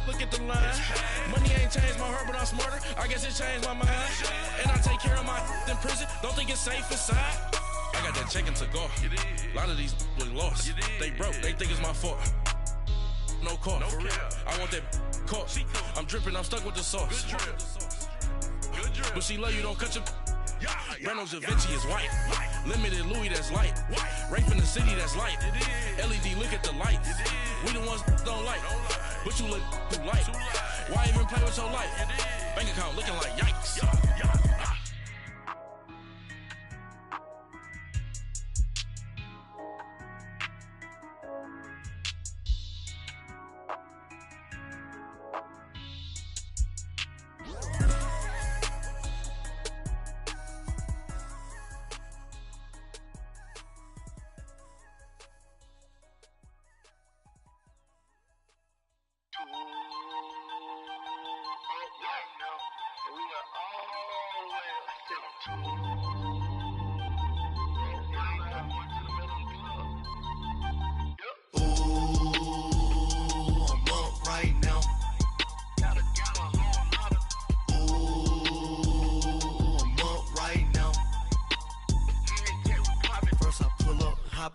look at the line. Money ain't changed my heart, but I'm smarter. I guess it changed my mind. And I take care of my in prison. Don't think it's safe inside. I got that check to go. A lot of these was lost. They broke, they think it's my fault. No call, for real. I want that caught. I'm dripping, I'm stuck with the sauce. But she love you, don't cut your. Reynolds Da Vinci is white. Limited Louis, that's light. Rape in the city, that's light. LED, look at the lights. We the ones don't like. But you look too light. Why even play with your life? Bank account looking like yikes.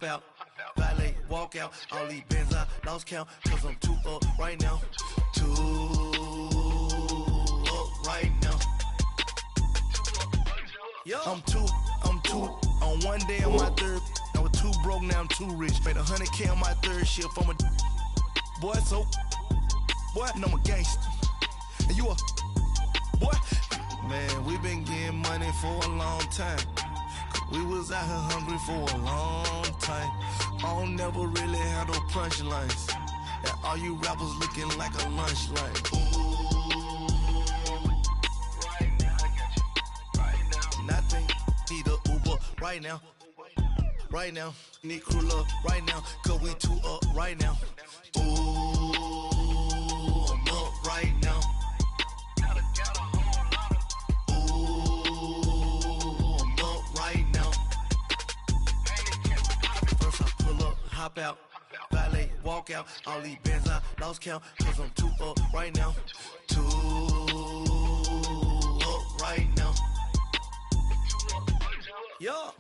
Out, valet, walk out, all these bands I lost count, cause I'm too up right now, too up right now. Yo. I'm two, on one day on my third, I was too broke, now I'm too rich, made 100K on my third shift, I'm a boy, so, boy, and I'm a gangster, and you a, boy, man, we been getting money for a long time. We was out here hungry for a long time. I don't never really have no punchlines. And all you rappers looking like a lunch line. Ooh, right now, I got you. Right now, nothing. Need a Uber right now. Right now, need crew love right now. Cause we too up right now. Ooh, I'm up right now. Hop out, valet, walk out, all these bands I lost count, cause I'm too up right now, too up right now. Yo,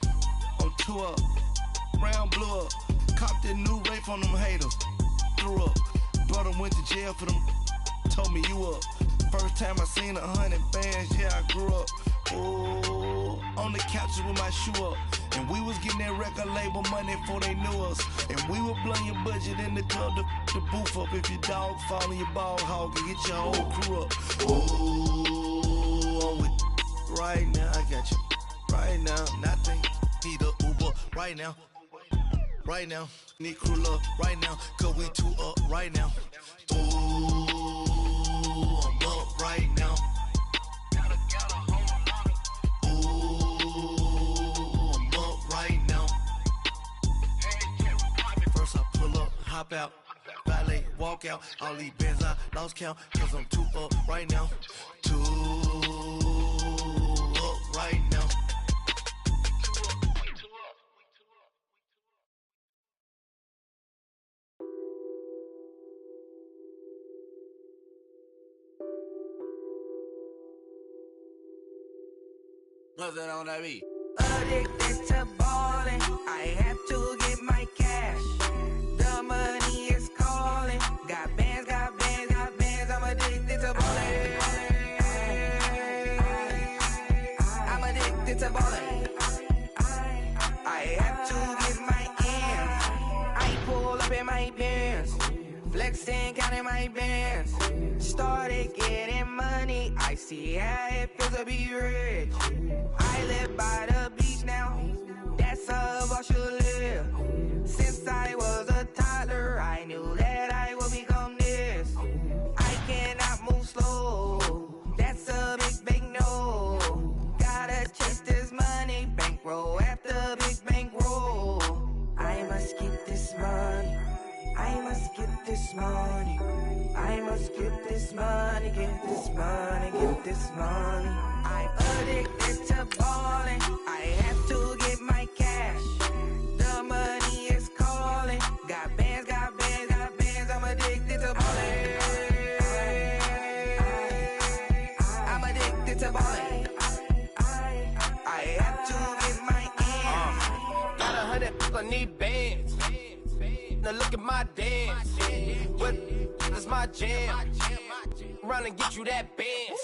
I'm too up, round blew up, copped that new rape on them haters, threw up, brother went to jail for them, told me you up, first time I seen 100 bands, yeah I grew up, ooh, on the couches with my shoe up. And we was getting that record label money before they knew us. And we were blowing your budget in the club to boof up. If your dog fall in your ball hog and get your whole crew up. Ooh, I'm with right now, I got you. Right now, nothing. Need a Uber right now. Right now, need crew love right now. Cause we too up right now. Ooh, I'm up right now. Hop out, valet, walk out, all these bands I lost count, cause I'm too up right now, too up right now. What's that on that beat? Addicted to ballin', I have to get my cash. The money is calling. Got bands, got bands, got bands. I'm addicted to ballin'. I'm addicted to ballin'. I have to get my ends. I pull up in my Benz, flexing, counting my bands. Started getting money. I see how it feels to be rich. I live by the beach now. That's how I should live. Since I was a toddler, I knew that I would become this. I cannot move slow. That's a big no. Gotta chase this money, bankroll after big bankroll. I must get this money. I must get this money. I must get this money, get this money, get this money. I'm addicted to ballin'. I have to get my cash. The money is calling. Got bands, got bands, got bands. I'm addicted to ballin'. my dance. What is my jam? Run and get you that Benz.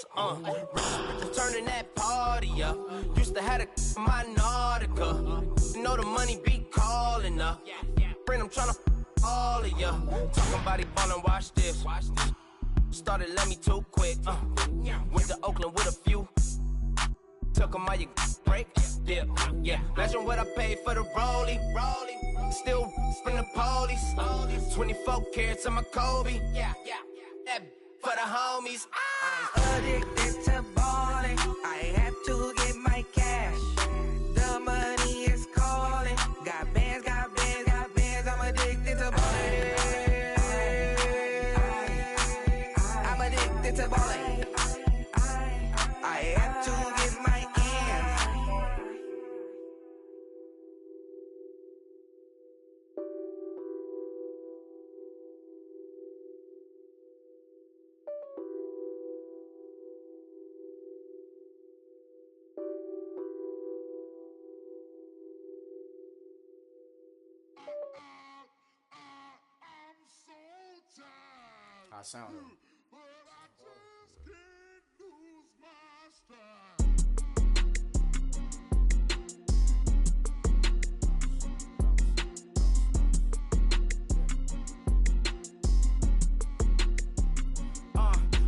Turning that party up. Used to have a my Nautica. You know the money be calling up. Bring them tryna all of ya. Talking about it ballin', watch this. Started let me too quick. Went to Oakland with a few. Took 'em all you break. Dip. Yeah. Imagine what I paid for the rollie. Still bring the police. 24 carats on my Kobe. Yeah. That for the homies. I'm addicted to balling. I have to get my cash. The money is calling. Got bands, got bands, got bands. I'm addicted to balling. I'm addicted to balling. I have to get my ends. I sound it.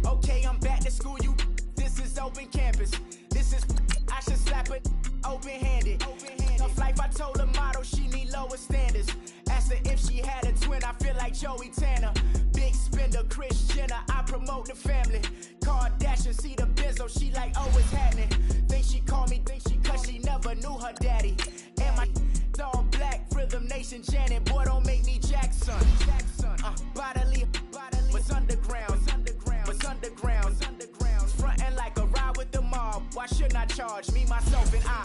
Okay, I'm back to school, you. This is open campus. This is, I should slap it open-handed. Tough life, I told her motto, she need lower standards. Asked her if she had a twin, I feel like Joey Tanner. Big spender, Kris Jenner, I promote the family. Kardashian, see the benzo, she like, oh, it's happening. Think she called me, cause she never knew her daddy. And my all black, Rhythm Nation, Janet, boy, don't make me Jackson. Bodily, what's underground, what's underground. Frontin' like a ride with the mob, why shouldn't I charge me, myself, and I?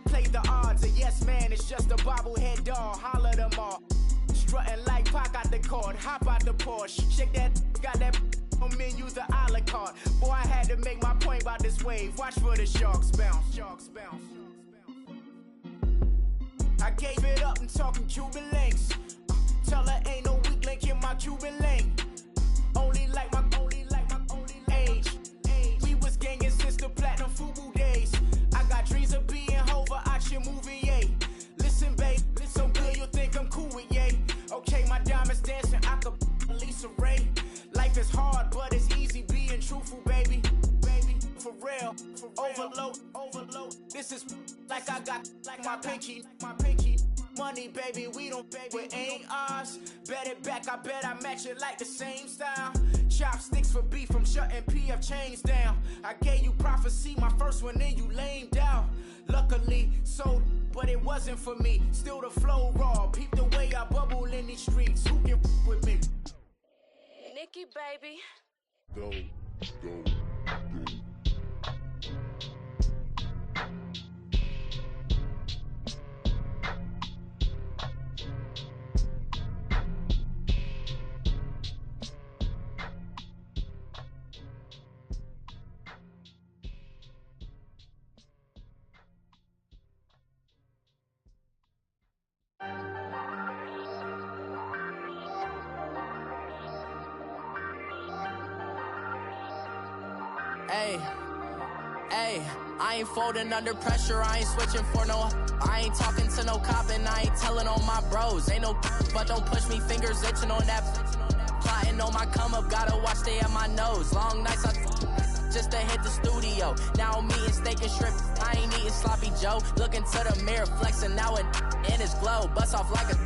Play the odds, a yes man, it's just a bobblehead doll, holler them all. Strutting like Pac out the court, hop out the Porsche, shake that, got that on menu, the a la carte. Boy, I had to make my point about this wave, watch for the sharks bounce. I gave it up and talking Cuban links. Tell her ain't no weak link in my Cuban link. Only like my age. We was gangin' since the platinum FUBU days. I got dreams of being Hova out your movie, yay. Listen, babe, so good you'll think I'm cool with yay. Okay, my diamonds dancing, I could Lisa Ray. Life is hard, but it's easy being truthful, baby. For real, overload. This is like I got like my pinky. Money, baby, we don't pay, it ain't ours. Bet it back, I bet I match it like the same style. Chopsticks for beef from shutting PF chains down. I gave you prophecy, my first one, then you lamed out. Luckily, sold, but it wasn't for me. Still the flow raw, peep the way I bubble in these streets. Who can with me? Nikki, baby. Go. Hey, I ain't folding under pressure, I ain't switching for no. I ain't talking to no cop and I ain't telling on my bros. Ain't no but don't push me, fingers itching on that. Plotting on my come up, gotta watch stay at my nose. Long nights I just to hit the studio. Now I'm eating steak and shrimp, I ain't eating sloppy Joe. Looking to the mirror, flexing now and in his glow. Bust off like a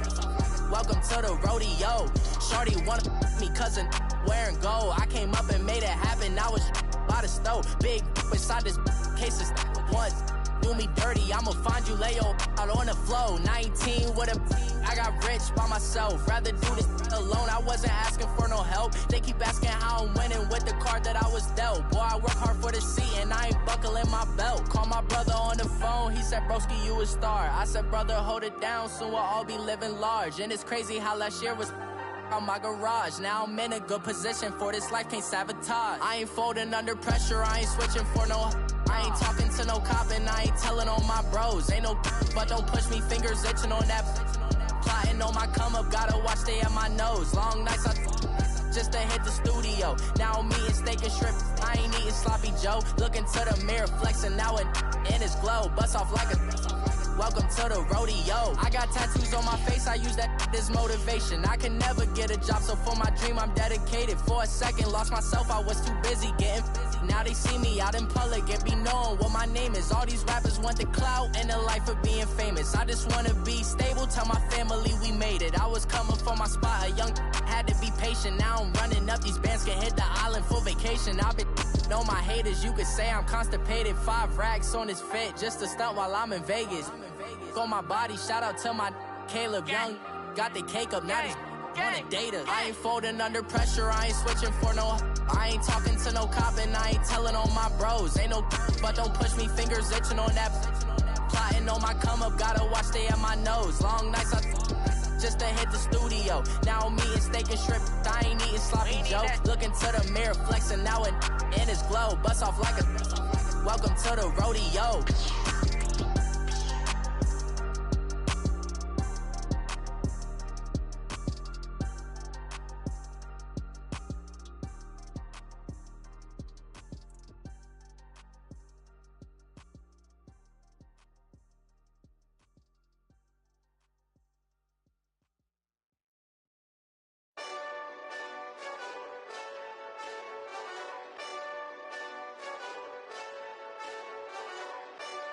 welcome to the rodeo. Shorty wanna me cousin wearing gold. I came up and made it happen, now it's by the stove. Big inside this case is once. Do me dirty, I'ma find you, lay your out on the flow. 19 with a I got rich by myself. Rather do this alone, I wasn't asking for no help. They keep asking how I'm winning with the card that I was dealt. Boy, I work hard for the seat and I ain't buckling my belt. Call my brother on the phone, he said, broski, you a star. I said, brother, hold it down, soon we'll all be living large. And it's crazy how last year was on my garage. Now I'm in a good position for this life, can't sabotage. I ain't folding under pressure, I ain't switching for no. I ain't talking to no cop and I ain't telling on my bros. Ain't no but don't push me, fingers itching on that. Plotting on my come up, gotta watch stay at my nose. Long nights just to hit the studio. Now I'm eating steak and shrimp. I ain't eating sloppy Joe. Looking to the mirror, flexing now it in his glow. Bust off like a welcome to the rodeo. I got tattoos on my face, I use that as motivation. I can never get a job, so for my dream I'm dedicated. For a second, lost myself, I was too busy getting now they see me out in public and be knowing what my name is. All these rappers want the clout and the life of being famous. I just wanna be stable, tell my family we made it. I was coming for my spot, a young had to be patient. Now I'm running up, these bands can hit the island for vacation. I've been know my haters, you could say I'm constipated. 5 racks on his fit, just to stunt while I'm in Vegas. On my body, shout out to my Caleb Young. Got the cake up, now he's wanna date us. I ain't folding under pressure, I ain't switching for no. I ain't talking to no cop and I ain't telling on my bros. Ain't no but don't push me, fingers itching on that. Plotting on my come up, gotta watch stay at my nose. Long nights just to hit the studio. Now I'm eating steak and shrimp, I ain't eating sloppy Joe. Looking to the mirror, flexing now it in his glow. Bust off like a welcome to the rodeo.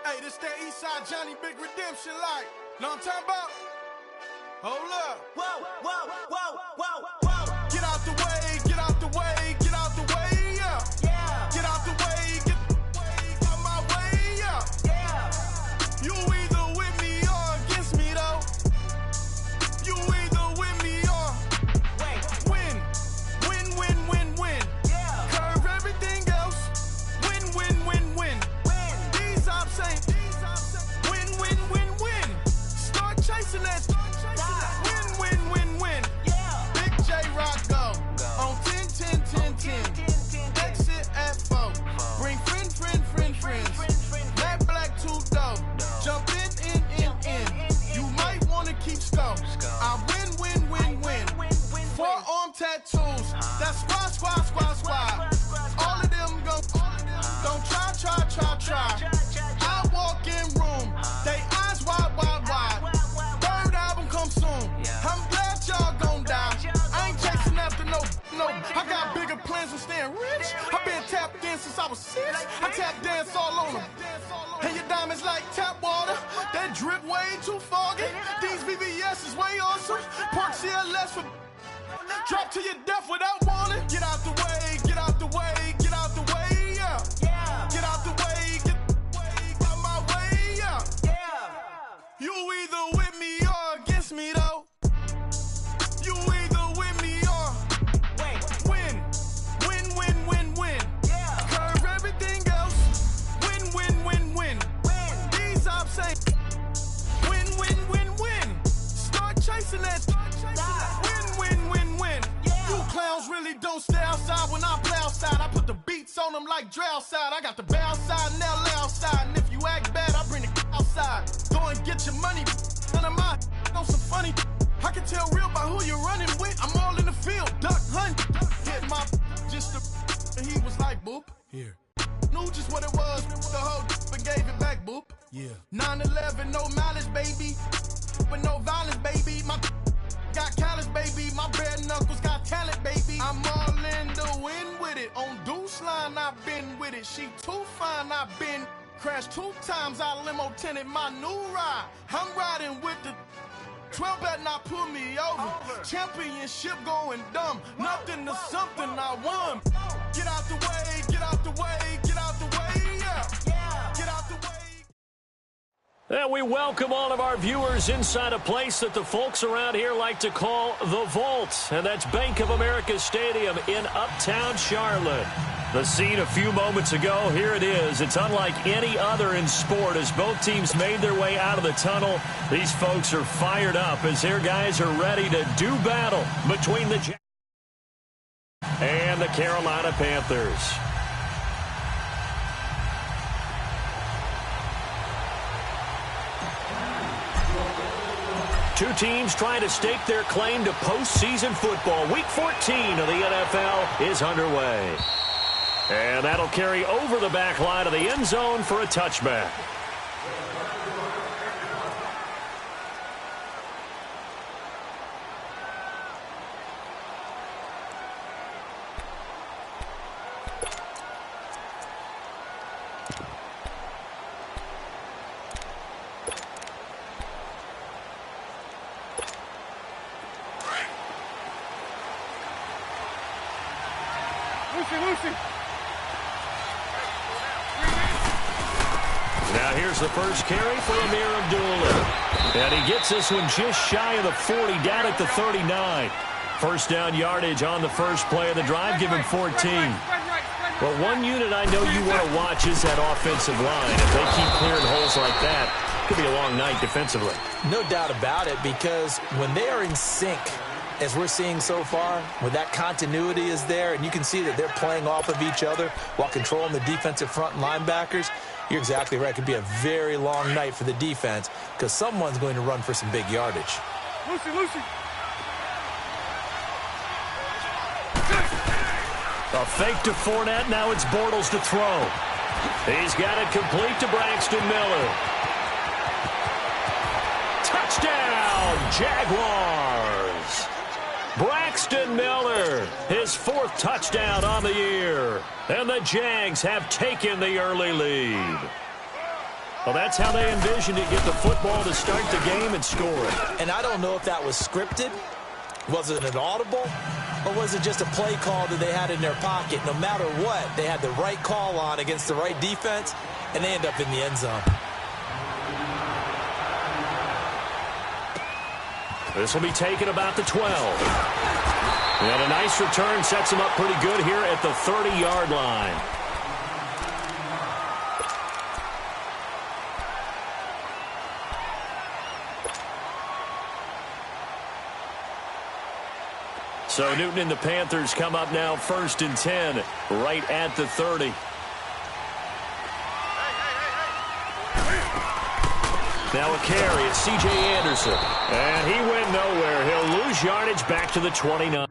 Hey, this that Eastside Johnny Big Redemption like. Know what I'm talking about? Hold up. Whoa, whoa, whoa, whoa, whoa. Get out the way, get out the way, get out the way, yeah. Yeah. Get out the way, get out my way, yeah. Yeah. You either with me or against me, though. You either with me or win. Win, win, win, win. Yeah. Curve everything else. Win, win, win, win. These ops ain't. Win, win, win, win. Start chasing that. Win, win, win, win. Yeah. Big J Rock go. On 10, 10, 10, 10. Exit at 4. Bring friends. Matt Black 2 dope. Jump in. You might wanna keep score. I win. Forearm tattoos. That's squad. All of them go. Don't try. I walk in room. They eyes wide. Third album come soon. I'm glad y'all gon' die. I ain't chasing after no. I got bigger plans than staying rich. I been tapped in since I was 6. I tap dance all on them. And your diamonds like tap water. That drip way too foggy. These BBS is way awesome. Park CLS for drop to your death without warning. Get out the way, yeah. Get out the way, get out my way, yeah. You either with me or against me, though. You either with me or win. Yeah. Curve everything else. Win. These ops ain't. Win. Start chasing that. Win. Yeah. You clowns really don't stay outside when I play outside. I put the beats on them like Dre side. I got the bow side and LA outside. And if you act bad, I bring the outside. Go and get your money. None of my know some funny. I can tell real by who you're running with. I'm all in the field. Duck hunt. Hit my just the. And he was like, boop. Here. Knew just what it was. The whole and gave it back, boop. Yeah. 9/11, no mileage, baby. But no violence, baby. My got callous, baby. My bare knuckles got talent, baby. I'm all in the wind with it. On Deuce Line, I've been with it. She too fine, I've been crashed 2 times. I limo tinted my new ride. I'm riding with the 12 better not pull me over. Championship going dumb. Nothing to something I won. Get out the way, yeah. Get out the way. And we welcome all of our viewers inside a place that the folks around here like to call the Vault. And that's Bank of America Stadium in Uptown Charlotte. The scene a few moments ago, here it is. It's unlike any other in sport as both teams made their way out of the tunnel. These folks are fired up as their guys are ready to do battle between the Jaguars and the Carolina Panthers. Two teams trying to stake their claim to postseason football. Week 14 of the NFL is underway. And that'll carry over the back line of the end zone for a touchback. Now here's the first carry for Amir Abdullah. And he gets this one just shy of the 40, down at the 39. First down yardage on the first play of the drive, give him 14. Well, one unit I know you want to watch is that offensive line. If they keep clearing holes like that, it could be a long night defensively. No doubt about it, because when they are in sync, as we're seeing so far, when that continuity is there, and you can see that they're playing off of each other while controlling the defensive front and linebackers, you're exactly right. It could be a very long night for the defense because someone's going to run for some big yardage. Lucy. A fake to Fournette. Now it's Bortles to throw. He's got it complete to Braxton Miller. Touchdown, Jaguars. Braxton Miller, his fourth touchdown on the year. And the Jags have taken the early lead. Well, that's how they envisioned it, get the football to start the game and score it. And I don't know if that was scripted. Was it an audible? Or was it just a play call that they had in their pocket? No matter what, they had the right call on against the right defense, and they end up in the end zone. This will be taken about the 12. And a nice return sets him up pretty good here at the 30-yard line. So Newton and the Panthers come up now 1st and 10, right at the 30. Now a carry, it's C.J. Anderson. And he went nowhere. He'll lose yardage back to the 29.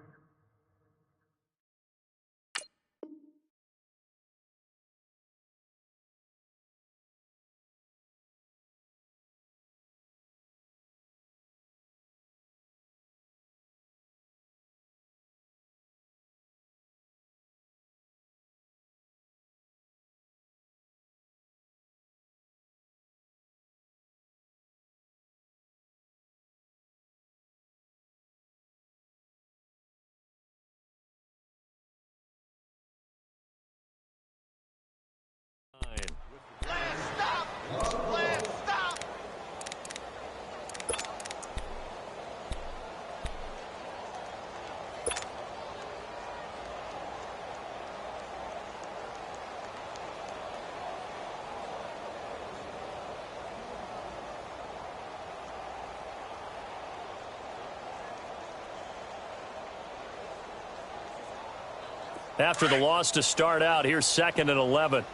After the loss to start out, here's 2nd and 11.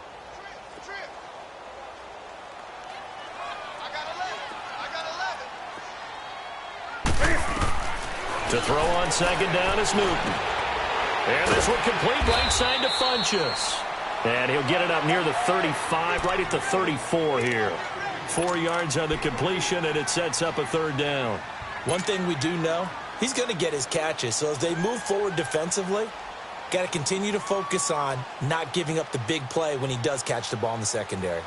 To throw on 2nd down is Newton. And this one complete right side to Funchess. And he'll get it up near the 35, right at the 34 here. 4 yards on the completion, and it sets up a 3rd down. One thing we do know, he's going to get his catches. So as they move forward defensively, got to continue to focus on not giving up the big play when he does catch the ball in the secondary.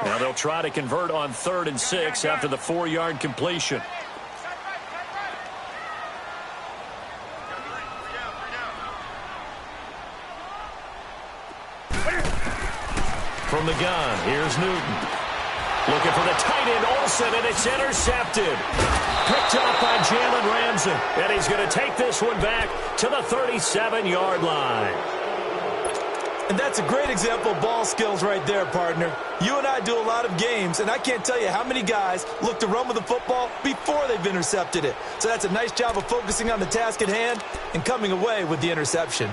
Now they'll try to convert on 3rd and 6 after the 4-yard completion. From the gun, here's Newton. Looking for the tight end, Olsen, and it's intercepted. Picked up by Jalen Ramsey. And he's going to take this one back to the 37-yard line. And that's a great example of ball skills right there, partner. You and I do a lot of games, and I can't tell you how many guys look to run with the football before they've intercepted it. So that's a nice job of focusing on the task at hand and coming away with the interception.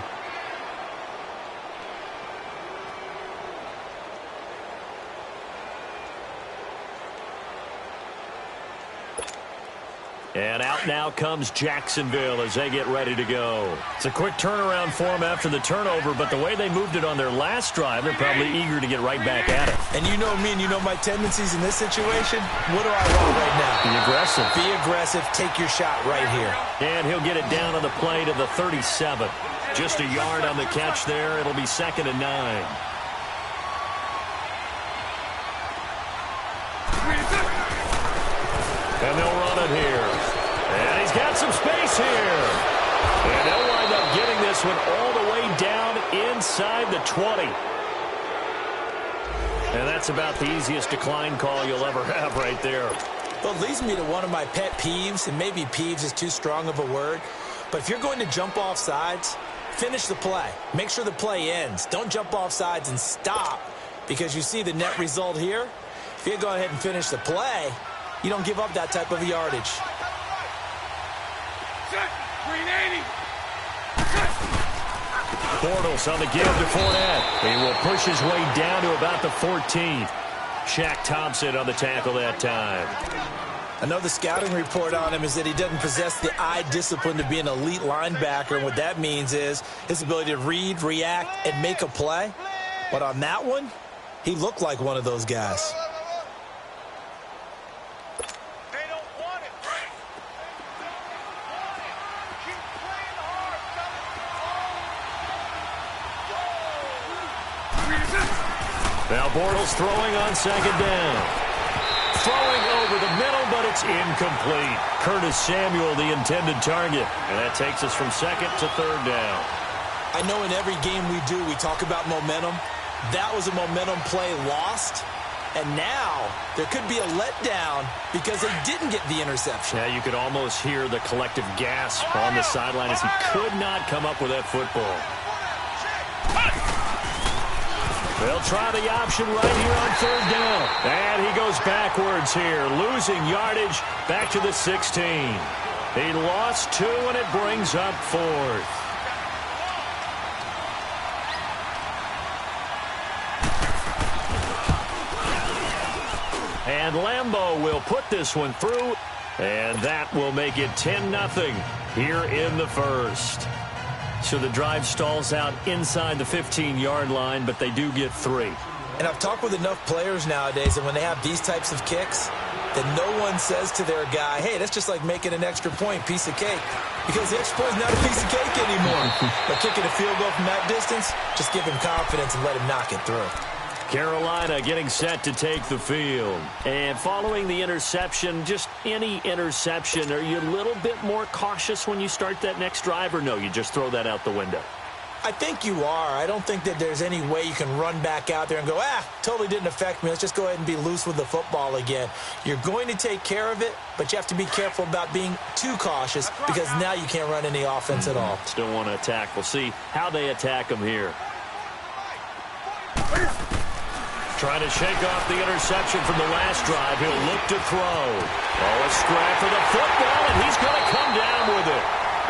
And out now comes Jacksonville as they get ready to go. It's a quick turnaround for them after the turnover, but the way they moved it on their last drive, they're probably eager to get right back at it. And you know me and you know my tendencies in this situation. What do I want right now? Be aggressive. Be aggressive. Take your shot right here. And he'll get it down on the play to the 37. Just a yard on the catch there. It'll be 2nd and 9. And they'll run it here. And he's got some space here. And they'll wind up getting this one all the way down inside the 20. And that's about the easiest decline call you'll ever have right there. Well, it leads me to one of my pet peeves, and maybe peeves is too strong of a word. But if you're going to jump off sides, finish the play. Make sure the play ends. Don't jump off sides and stop, because you see the net result here. If you go ahead and finish the play, you don't give up that type of yardage. Bortles on the give to Fournette. He will push his way down to about the 14th. Shaq Thompson on the tackle that time. I know the scouting report on him is that he doesn't possess the eye discipline to be an elite linebacker. And what that means is his ability to read, react, and make a play. But on that one, he looked like one of those guys. Now Bortles throwing on 2nd down. Throwing over the middle, but it's incomplete. Curtis Samuel, the intended target. And that takes us from 2nd to 3rd down. I know in every game we do, we talk about momentum. That was a momentum play lost. And now there could be a letdown because they didn't get the interception. Yeah, you could almost hear the collective gasp on the sideline as he could not come up with that football. They'll try the option right here on 3rd down. And he goes backwards here, losing yardage back to the 16. He lost 2, and it brings up 4th. And Lambeau will put this one through, and that will make it 10-0 here in the first. So the drive stalls out inside the 15-yard line, but they do get 3. And I've talked with enough players nowadays that when they have these types of kicks, that no one says to their guy, hey, that's just like making an extra point, piece of cake. Because the extra point is not a piece of cake anymore. But kicking a field goal from that distance, just give him confidence and let him knock it through. Carolina getting set to take the field. And following the interception, just any interception, are you a little bit more cautious when you start that next drive, or no, you just throw that out the window? I think you are. I don't think that there's any way you can run back out there and go, totally didn't affect me. Let's just go ahead and be loose with the football again. You're going to take care of it, but you have to be careful about being too cautious because now you can't run any offense at all. Still want to attack. We'll see how they attack them here. Trying to shake off the interception from the last drive. He'll look to throw. A scrap for the football, and he's going to come down with it.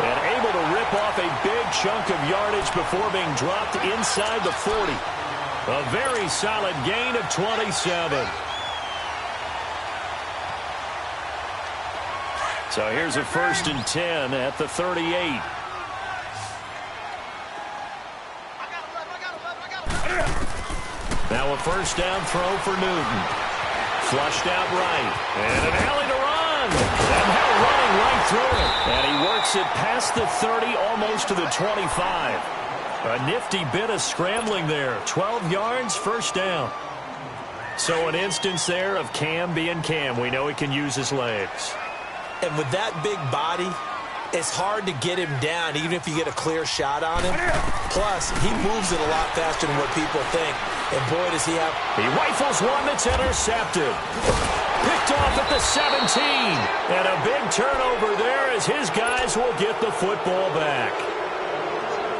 And able to rip off a big chunk of yardage before being dropped inside the 40. A very solid gain of 27. So here's a 1st and 10 at the 38. Now a 1st down throw for Newton. Flushed out right. And an alley to run. And now running right through it. And he works it past the 30, almost to the 25. A nifty bit of scrambling there. 12 yards, 1st down. So an instance there of Cam being Cam. We know he can use his legs. And with that big body, it's hard to get him down, even if you get a clear shot on him. Plus, he moves it a lot faster than what people think. And boy, does he have... He rifles one that's intercepted. Picked off at the 17. And a big turnover there as his guys will get the football back.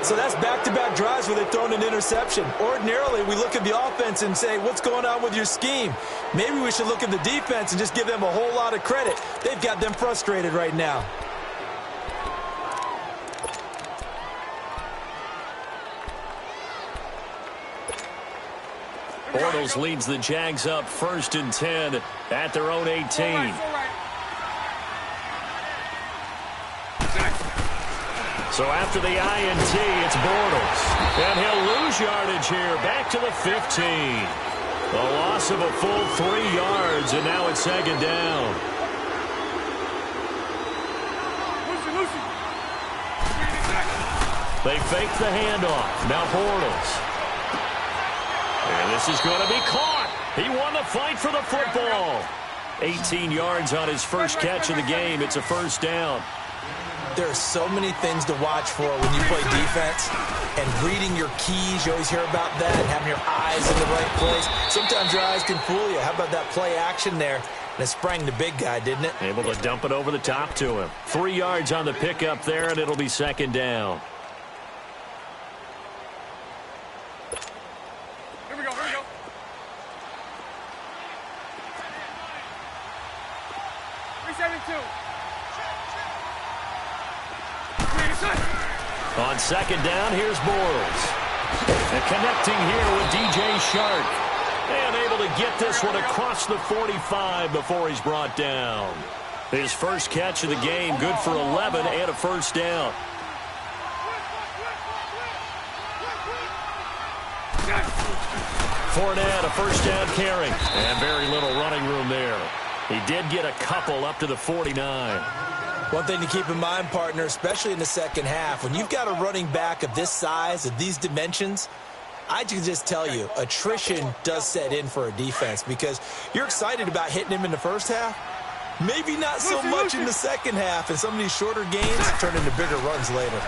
So that's back-to-back drives where they've thrown an interception. Ordinarily, we look at the offense and say, what's going on with your scheme? Maybe we should look at the defense and just give them a whole lot of credit. They've got them frustrated right now. Bortles leads the Jags up 1st and 10 at their own 18. So after the INT, it's Bortles. And he'll lose yardage here, back to the 15. A loss of a full 3 yards, and now it's second down. They fake the handoff. Now Bortles. And this is going to be caught. He won the fight for the football. 18 yards on his first catch of the game. It's a first down. There are so many things to watch for when you play defense. And reading your keys, you always hear about that. Having your eyes in the right place. Sometimes your eyes can fool you. How about that play action there? And it sprang the big guy, didn't it? Able to dump it over the top to him. 3 yards on the pickup there, and it'll be second down. Here we go. 372. On second down, here's Bortles. And connecting here with DJ Shark. And able to get this one across the 45 before he's brought down. His first catch of the game, good for 11 and a first down. Fournette, a first down carry. And very little running room there. He did get a couple up to the 49. One thing to keep in mind, partner, especially in the second half, when you've got a running back of this size, of these dimensions, I can just tell you, attrition does set in for a defense because you're excited about hitting him in the first half. Maybe not so much in the second half, and some of these shorter gains turn into bigger runs later.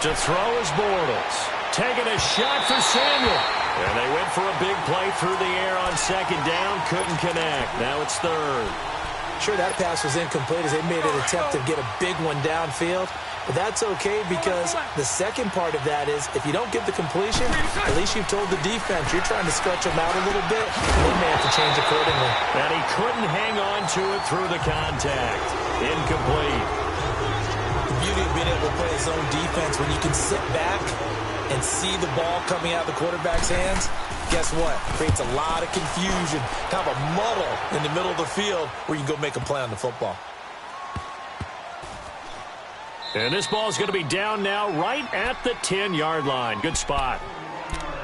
To throw is Bortles. Taking a shot for Samuel. And they went for a big play through the air on second down. Couldn't connect. Now it's third. Sure, that pass was incomplete as they made an attempt to get a big one downfield. But that's okay because the second part of that is if you don't get the completion, at least you've told the defense you're trying to stretch them out a little bit, and they may have to change accordingly. And he couldn't hang on to it through the contact. Incomplete. The beauty of being able to play his own defense when you can sit back and see the ball coming out of the quarterback's hands, guess what? Creates a lot of confusion, kind of a muddle in the middle of the field where you can go make a play on the football. And this ball is going to be down now right at the 10-yard line. Good spot.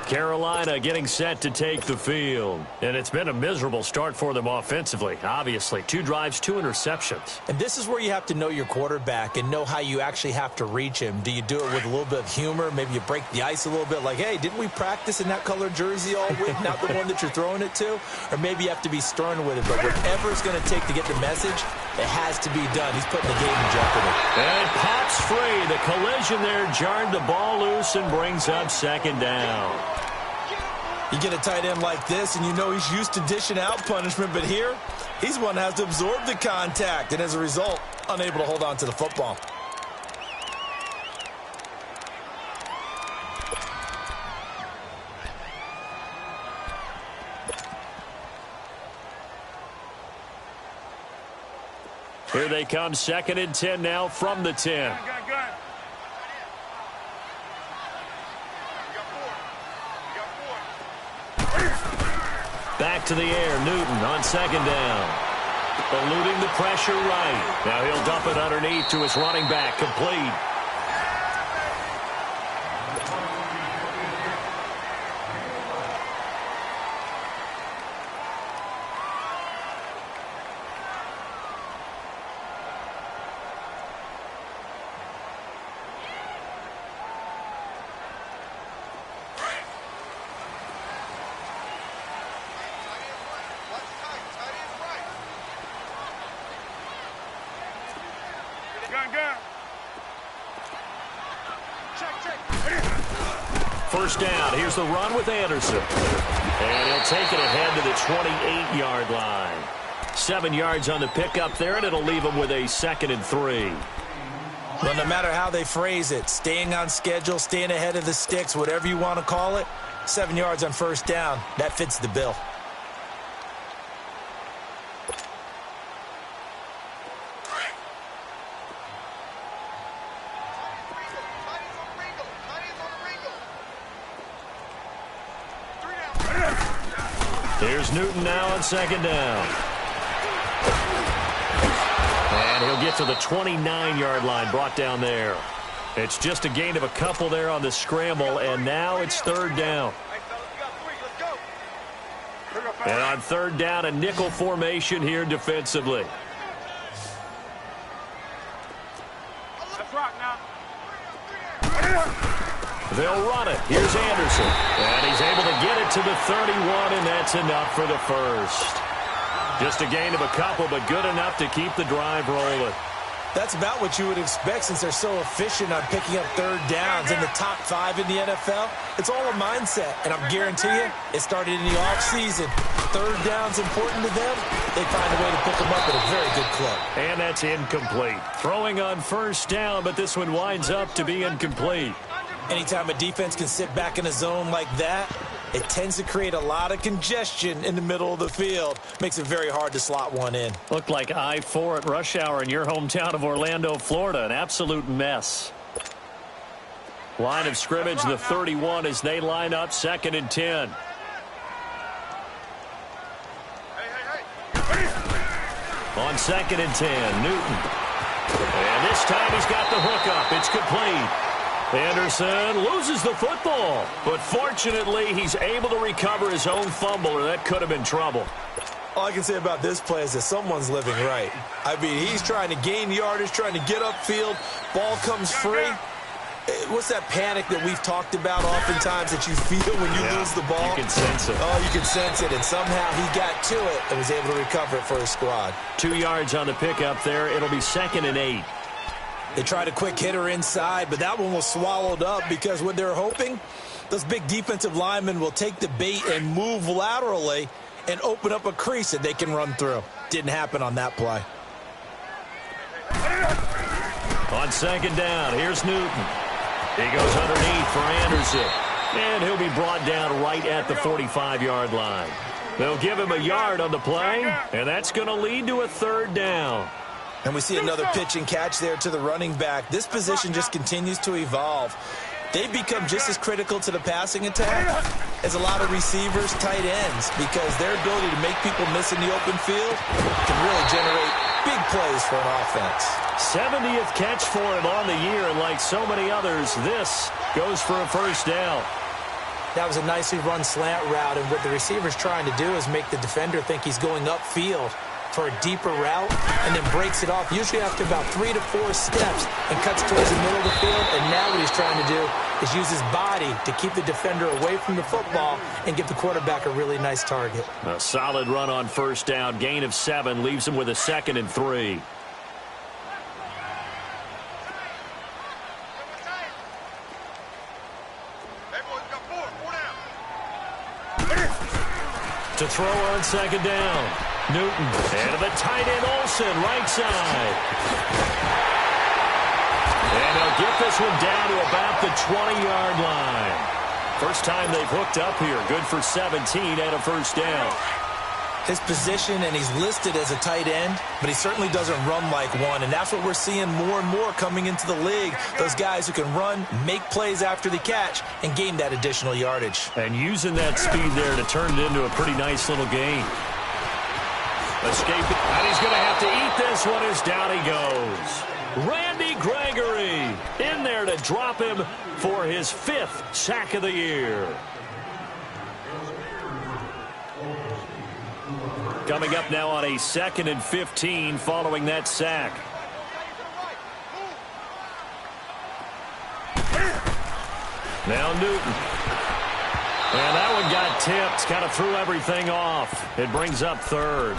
Carolina getting set to take the field. And it's been a miserable start for them offensively, obviously. 2 drives, 2 interceptions. And this is where you have to know your quarterback and know how you actually have to reach him. Do you do it with a little bit of humor? Maybe you break the ice a little bit like, hey, didn't we practice in that colored jersey all week, not the one that you're throwing it to? Or maybe you have to be stern with it. But whatever it's going to take to get the message, it has to be done. He's putting the game in jeopardy. And pops free. The collision there jarred the ball loose and brings up second down. You get a tight end like this, and you know he's used to dishing out punishment, but here, he's one that has to absorb the contact, and as a result, unable to hold on to the football. Here they come, 2nd and 10 now from the 10. Back to the air, Newton on second down. Eluding the pressure right. Now he'll dump it underneath to his running back, complete. First down. Here's the run with Anderson. And he'll take it ahead to the 28-yard line. 7 yards on the pickup there, and it'll leave him with a 2nd and 3. Well, no matter how they phrase it, staying on schedule, staying ahead of the sticks, whatever you want to call it, 7 yards on first down, that fits the bill. Here's Newton now on second down. And he'll get to the 29-yard line, brought down there. It's just a gain of a couple there on the scramble, and now it's third down. And on third down, a nickel formation here defensively. They'll run it. Here's Anderson. And he's able to get it to the 31, and that's enough for the first. Just a gain of a couple, but good enough to keep the drive rolling. That's about what you would expect since they're so efficient on picking up third downs in the top 5 in the NFL. It's all a mindset, and I guarantee you it started in the offseason. Third down's important to them. They find a way to pick them up at a very good clip. And that's incomplete. Throwing on first down, but this one winds up to be incomplete. Anytime a defense can sit back in a zone like that, it tends to create a lot of congestion in the middle of the field. Makes it very hard to slot one in. Looked like I-4 at rush hour in your hometown of Orlando, Florida. An absolute mess. Line of scrimmage, the 31 as they line up 2nd and 10. On 2nd and 10, Newton. And this time he's got the hook up. It's complete. Anderson loses the football, but fortunately he's able to recover his own fumble, or that could have been trouble. All I can say about this play is that someone's living right. I mean, he's trying to gain yardage, trying to get upfield. Ball comes free. What's that panic that we've talked about oftentimes that you feel when you lose the ball? You can sense it. Oh, you can sense it, and somehow he got to it and was able to recover it for his squad. 2 yards on the pickup there. It'll be 2nd and 8. They tried a quick hitter inside, but that one was swallowed up because what they're hoping, those big defensive linemen will take the bait and move laterally and open up a crease that they can run through. Didn't happen on that play. On 2nd down, here's Newton. He goes underneath for Anderson. And he'll be brought down right at the 45-yard line. They'll give him a yard on the play, and that's going to lead to a third down. And we see another pitch and catch there to the running back. This position just continues to evolve. They've become just as critical to the passing attack as a lot of receivers, tight ends, because their ability to make people miss in the open field can really generate big plays for an offense. 70th catch for him on the year, and like so many others, this goes for a first down. That was a nicely run slant route, and what the receiver's trying to do is make the defender think he's going upfield for a deeper route, and then breaks it off, usually after about 3 to 4 steps, and cuts towards the middle of the field. And now what he's trying to do is use his body to keep the defender away from the football and give the quarterback a really nice target. A solid run on first down. Gain of 7 leaves him with a 2nd and 3. To throw on 2nd down. Newton, and the tight end Olsen, right side. And they'll get this one down to about the 20-yard line. First time they've hooked up here. Good for 17 and a first down. His position, and he's listed as a tight end, but he certainly doesn't run like one, and that's what we're seeing more and more coming into the league. Those guys who can run, make plays after the catch, and gain that additional yardage. And using that speed there to turn it into a pretty nice little gain. Escape, and he's going to have to eat this one as down he goes. Randy Gregory in there to drop him for his 5th sack of the year. Coming up now on a 2nd and 15 following that sack. Now Newton. And that one got tipped, kind of threw everything off. It brings up 3rd.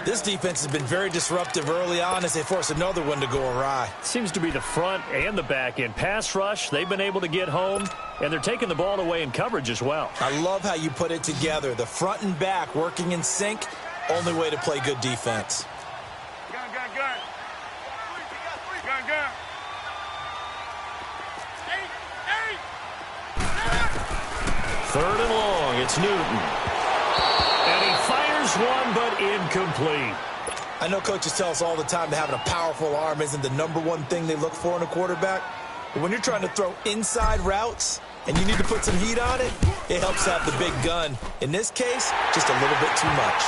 This defense has been very disruptive early on as they force another one to go awry. Seems to be the front and the back end. Pass rush, they've been able to get home, and they're taking the ball away in coverage as well. I love how you put it together. The front and back working in sync, only way to play good defense. Gun. Gun. 3rd and long, it's Newton. And he fires one, but incomplete. I know coaches tell us all the time that having a powerful arm isn't the #1 thing they look for in a quarterback. But when you're trying to throw inside routes and you need to put some heat on it, it helps have the big gun. In this case, just a little bit too much.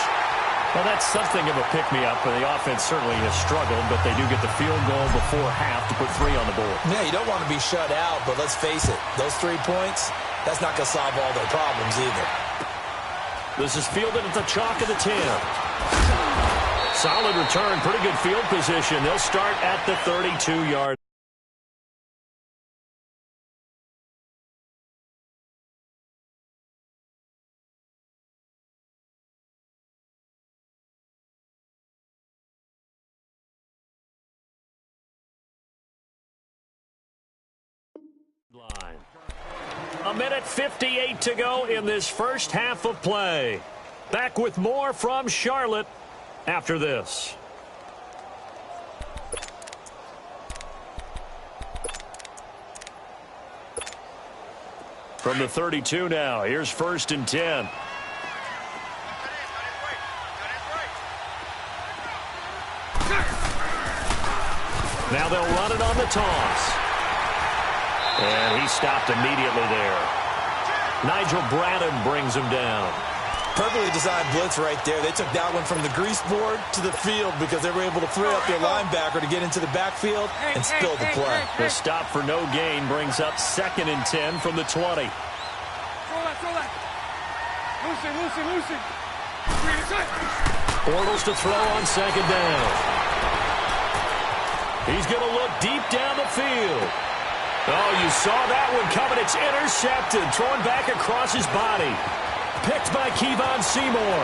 Well, that's something of a pick-me-up. The offense certainly has struggled, but they do get the field goal before half to put 3 on the board. Yeah, you don't want to be shut out, but let's face it, those 3 points, that's not going to solve all their problems either. This is fielded at the chalk of the 10. Solid return, pretty good field position. They'll start at the 32-yard. Line. 1:58 to go in this first half of play. Back with more from Charlotte after this. From the 32 now, here's 1st and 10. Now they'll run it on the toss. And he stopped immediately there. Nigel Bradham brings him down. Perfectly designed blitz right there. They took that one from the grease board to the field because they were able to free up their linebacker to get into the backfield and spill the play. The stop for no gain brings up 2nd and 10 from the 20. Throw that. Loosen. Bortles to throw on 2nd down. He's going to look deep down the field. Oh, you saw that one coming. It's intercepted. Thrown back across his body. Picked by Kevon Seymour.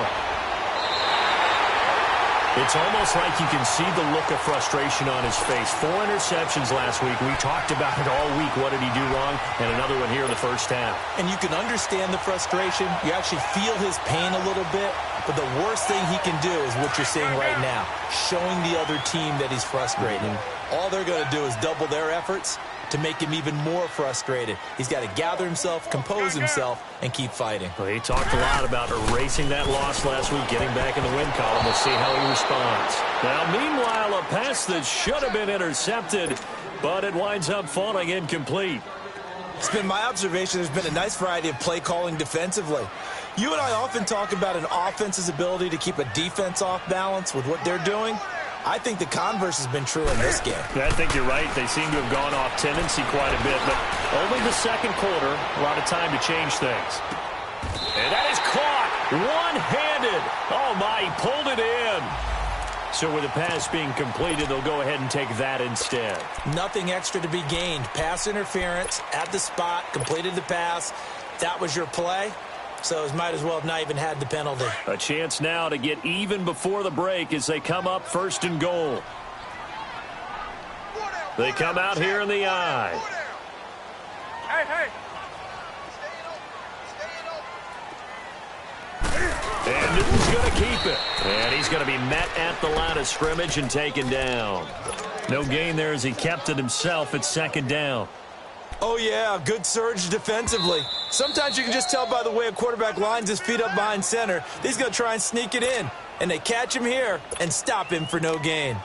It's almost like you can see the look of frustration on his face. 4 interceptions last week. We talked about it all week. What did he do wrong? And another one here in the first half. And you can understand the frustration. You actually feel his pain a little bit. But the worst thing he can do is what you're seeing right now. Showing the other team that he's frustrated. All they're going to do is double their efforts to make him even more frustrated. He's got to gather himself, compose himself, and keep fighting. Well, he talked a lot about erasing that loss last week, getting back in the win column. We'll see how he responds. Now, meanwhile, a pass that should have been intercepted, but it winds up falling incomplete. It's been my observation there's been a nice variety of play calling defensively. You and I often talk about an offense's ability to keep a defense off balance with what they're doing. I think the converse has been true in this game. I think you're right. They seem to have gone off tendency quite a bit, but only the second quarter, a lot of time to change things. And that is caught one-handed. Oh, my, he pulled it in. So with the pass being completed, they'll go ahead and take that instead. Nothing extra to be gained. Pass interference at the spot, completed the pass. That was your play. So it might as well have not even had the penalty. A chance now to get even before the break as they come up 1st and goal. They come out here in the eye. Hey. And Newton's going to keep it. And he's going to be met at the line of scrimmage and taken down. No gain there as he kept it himself at 2nd down. Oh, yeah, good surge defensively. Sometimes you can just tell by the way a quarterback lines his feet up behind center. He's going to try and sneak it in. And they catch him here and stop him for no gain.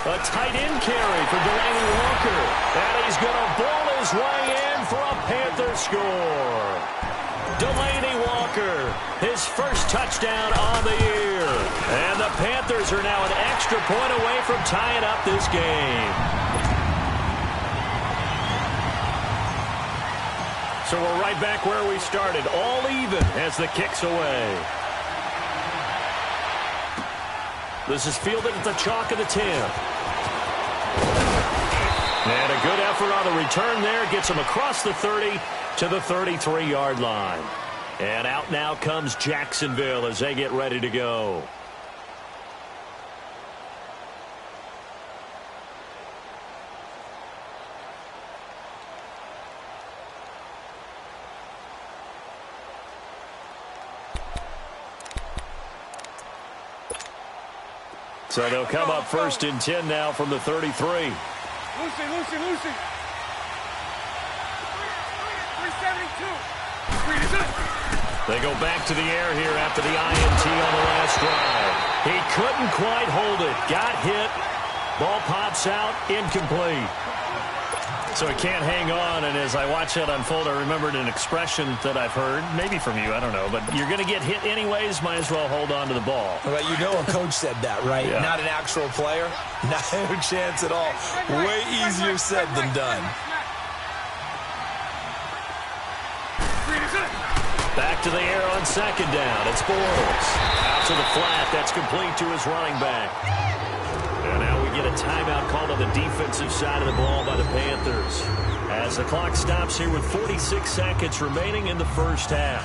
A tight end carry for Delaney Walker. And he's going to ball his way in for a Panther score. Delaney Walker, his first touchdown on the year. And the Panthers are now an extra point away from tying up this game. So we're right back where we started, all even as the kick's away. This is fielded at the chalk of the 10. And a good effort on the return there. Gets him across the 30 to the 33-yard line. And out now comes Jacksonville as they get ready to go. So they'll come up 1st and 10 now from the 33. Lucy. 372. They go back to the air here after the INT on the last drive. He couldn't quite hold it. Got hit. Ball pops out. Incomplete. So he can't hang on, and as I watch that unfold, I remembered an expression that I've heard, maybe from you, I don't know, but you're going to get hit anyways, might as well hold on to the ball. Well, you know a coach said that, right? Yeah. Not an actual player. Not a chance at all. Way easier said than done. Back to the air on second down. It's Bortles. Out to the flat. That's complete to his running back. And now we get a timeout called on the defensive side of the ball by the Panthers. As the clock stops here with 46 seconds remaining in the first half.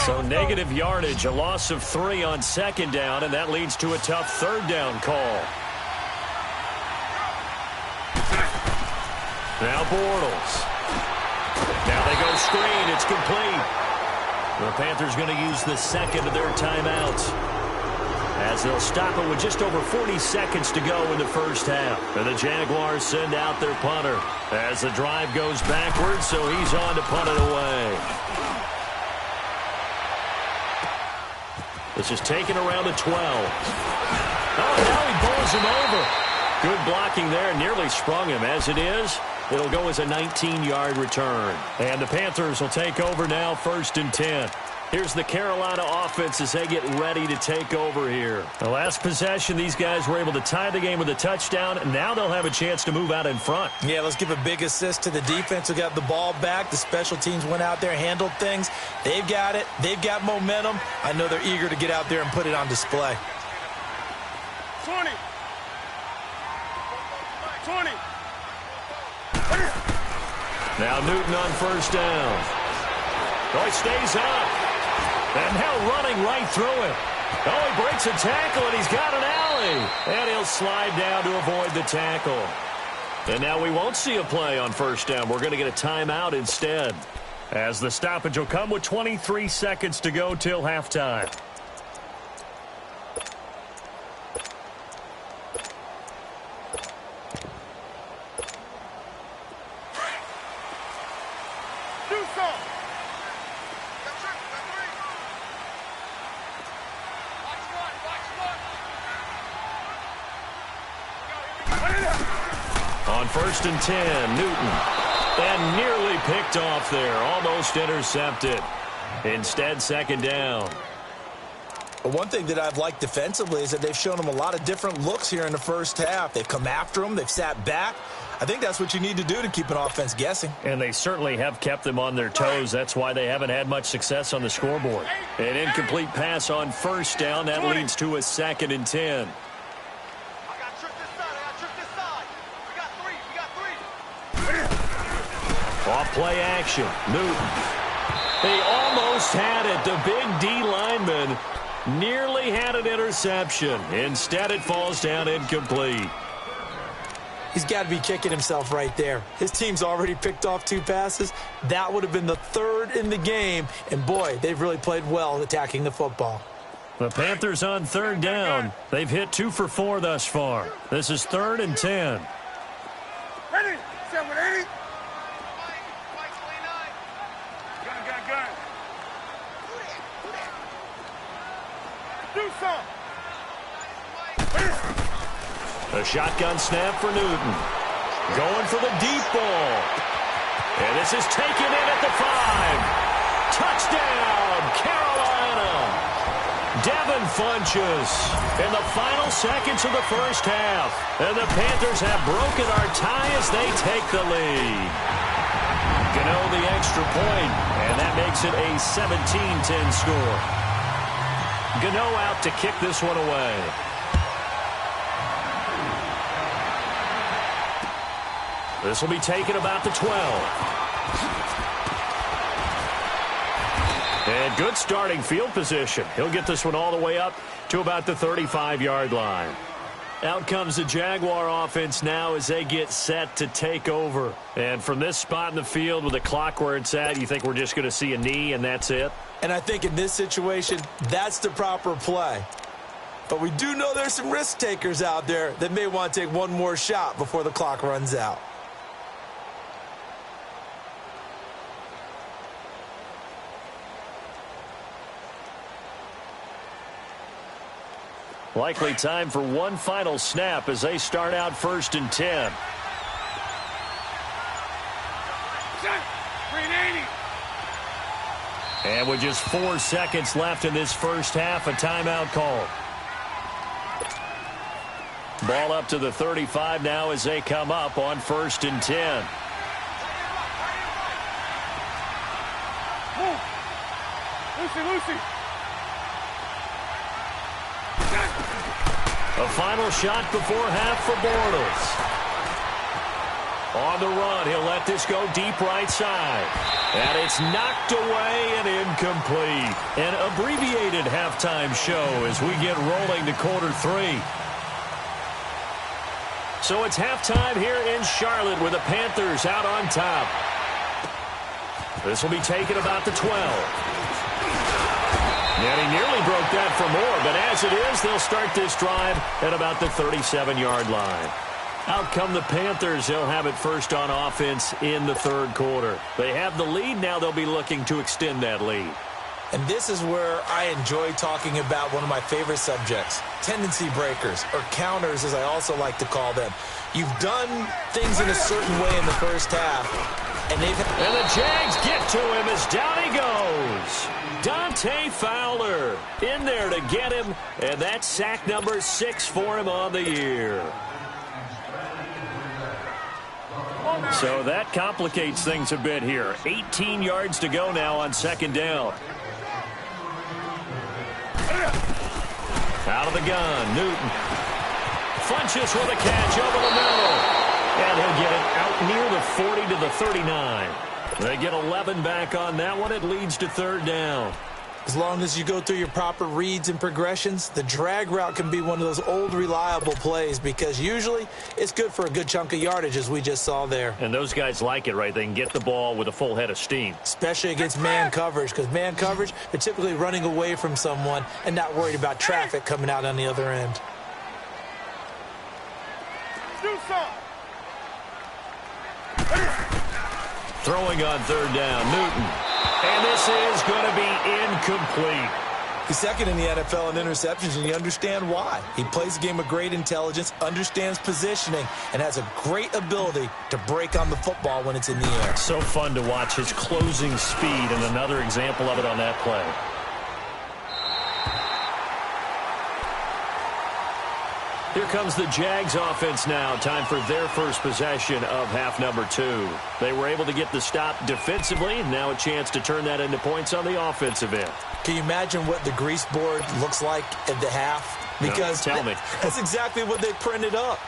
So negative yardage, a loss of 3 on second down, and that leads to a tough third down call. Now Bortles. Now they go screen. It's complete. The Panthers going to use the second of their timeouts as they'll stop it with just over 40 seconds to go in the first half. And the Jaguars send out their punter as the drive goes backwards, so he's on to punt it away. This is taken around the 12. Oh, now he bowls him over. Good blocking there, nearly sprung him. As it is, it'll go as a 19-yard return. And the Panthers will take over now, 1st and 10. Here's the Carolina offense as they get ready to take over here. The last possession, these guys were able to tie the game with a touchdown, and now they'll have a chance to move out in front. Yeah, let's give a big assist to the defense who got the ball back. The special teams went out there, handled things. They've got it. They've got momentum. I know they're eager to get out there and put it on display. 20. Now Newton on first down. Oh, he stays up. And now running right through him. Oh, he breaks a tackle, and he's got an alley. And he'll slide down to avoid the tackle. And now we won't see a play on first down. We're going to get a timeout instead, as the stoppage will come with 23 seconds to go till halftime. On 1st and 10, Newton. And nearly picked off there. Almost intercepted. Instead, second down. But one thing that I've liked defensively is that they've shown them a lot of different looks here in the first half. They've come after them. They've sat back. I think that's what you need to do to keep an offense guessing. And they certainly have kept them on their toes. That's why they haven't had much success on the scoreboard. An incomplete pass on first down. That leads to a 2nd and 10. Off play action. Newton. He almost had it. The big D lineman nearly had an interception. Instead, it falls down incomplete. He's got to be kicking himself right there. His team's already picked off 2 passes. That would have been the 3rd in the game. And, boy, they've really played well attacking the football. The Panthers on 3rd down. They've hit 2 for 4 thus far. This is 3rd and 10. Ready? 7-8. Gun. Do something. A shotgun snap for Newton. Going for the deep ball. And this is taken in at the 5. Touchdown, Carolina. Devin Funchess in the final seconds of the first half. And the Panthers have broken our tie as they take the lead. Gano the extra point, and that makes it a 17-10 score. Gano out to kick this one away. This will be taken about the 12. And good starting field position. He'll get this one all the way up to about the 35-yard line. Out comes the Jaguar offense now as they get set to take over. And from this spot in the field with the clock where it's at, you think we're just going to see a knee and that's it? And I think in this situation, that's the proper play. But we do know there's some risk takers out there that may want to take one more shot before the clock runs out. Likely time for one final snap as they start out 1st and 10. And with just 4 seconds left in this first half, a timeout call. Ball up to the 35 now as they come up on 1st and 10. Lucy. A final shot before half for Bortles. On the run, he'll let this go deep right side. And it's knocked away and incomplete. An abbreviated halftime show as we get rolling to quarter 3. So it's halftime here in Charlotte with the Panthers out on top. This will be taken about the 12. And he nearly broke that for more, but as it is, they'll start this drive at about the 37-yard line. Out come the Panthers. They'll have it first on offense in the 3rd quarter. They have the lead. Now they'll be looking to extend that lead. And this is where I enjoy talking about one of my favorite subjects, tendency breakers, or counters as I also like to call them. You've done things in a certain way in the first half, and the Jags get to him as down he goes. Dante Fowler in there to get him, and that's sack number 6 for him on the year. So that complicates things a bit here. 18 yards to go now on 2nd down. Out of the gun, Newton. Funches with a catch over the middle. And he'll get it out near the 40 to the 39. They get 11 back on that one. It leads to 3rd down. As long as you go through your proper reads and progressions, the drag route can be one of those old reliable plays because usually it's good for a good chunk of yardage as we just saw there. And those guys like it, right? They can get the ball with a full head of steam. Especially against man coverage, because man coverage, they're typically running away from someone and not worried about traffic coming out on the other end. Do something. Throwing on 3rd down, Newton. And this is going to be incomplete. He's 2nd in the NFL in interceptions, and you understand why. He plays a game of great intelligence, understands positioning, and has a great ability to break on the football when it's in the air. So fun to watch his closing speed, and another example of it on that play. Here comes the Jags offense now. Time for their first possession of half number 2. They were able to get the stop defensively, and now a chance to turn that into points on the offensive end. Can you imagine what the grease board looks like at the half? Because no, tell me. That's exactly what they printed up.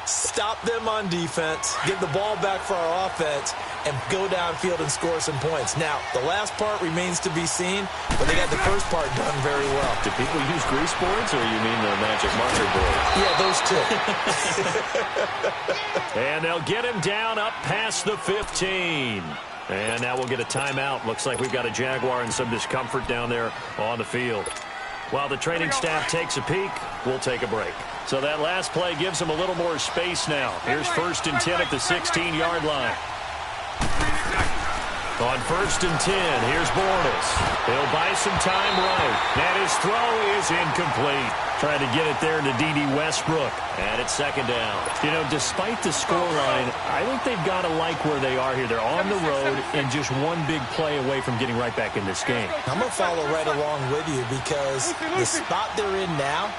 Stop them on defense, get the ball back for our offense, and go downfield and score some points. Now, the last part remains to be seen, but they got the first part done very well. Do people use grease boards, or you mean the magic marker board? Yeah, those two. And they'll get him down up past the 15. And now we'll get a timeout. Looks like we've got a Jaguar in some discomfort down there on the field. While the training staff takes a peek, we'll take a break. So that last play gives them a little more space now. Here's 1st and 10 at the 16-yard line. On 1st and 10, here's Bortles. He'll buy some time right. And his throw is incomplete. Trying to get it there to D.D. Westbrook. And it's 2nd down. You know, despite the scoreline, I think they've got to like where they are here. They're on the road and just one big play away from getting right back in this game. I'm going to follow right along with you because the spot they're in now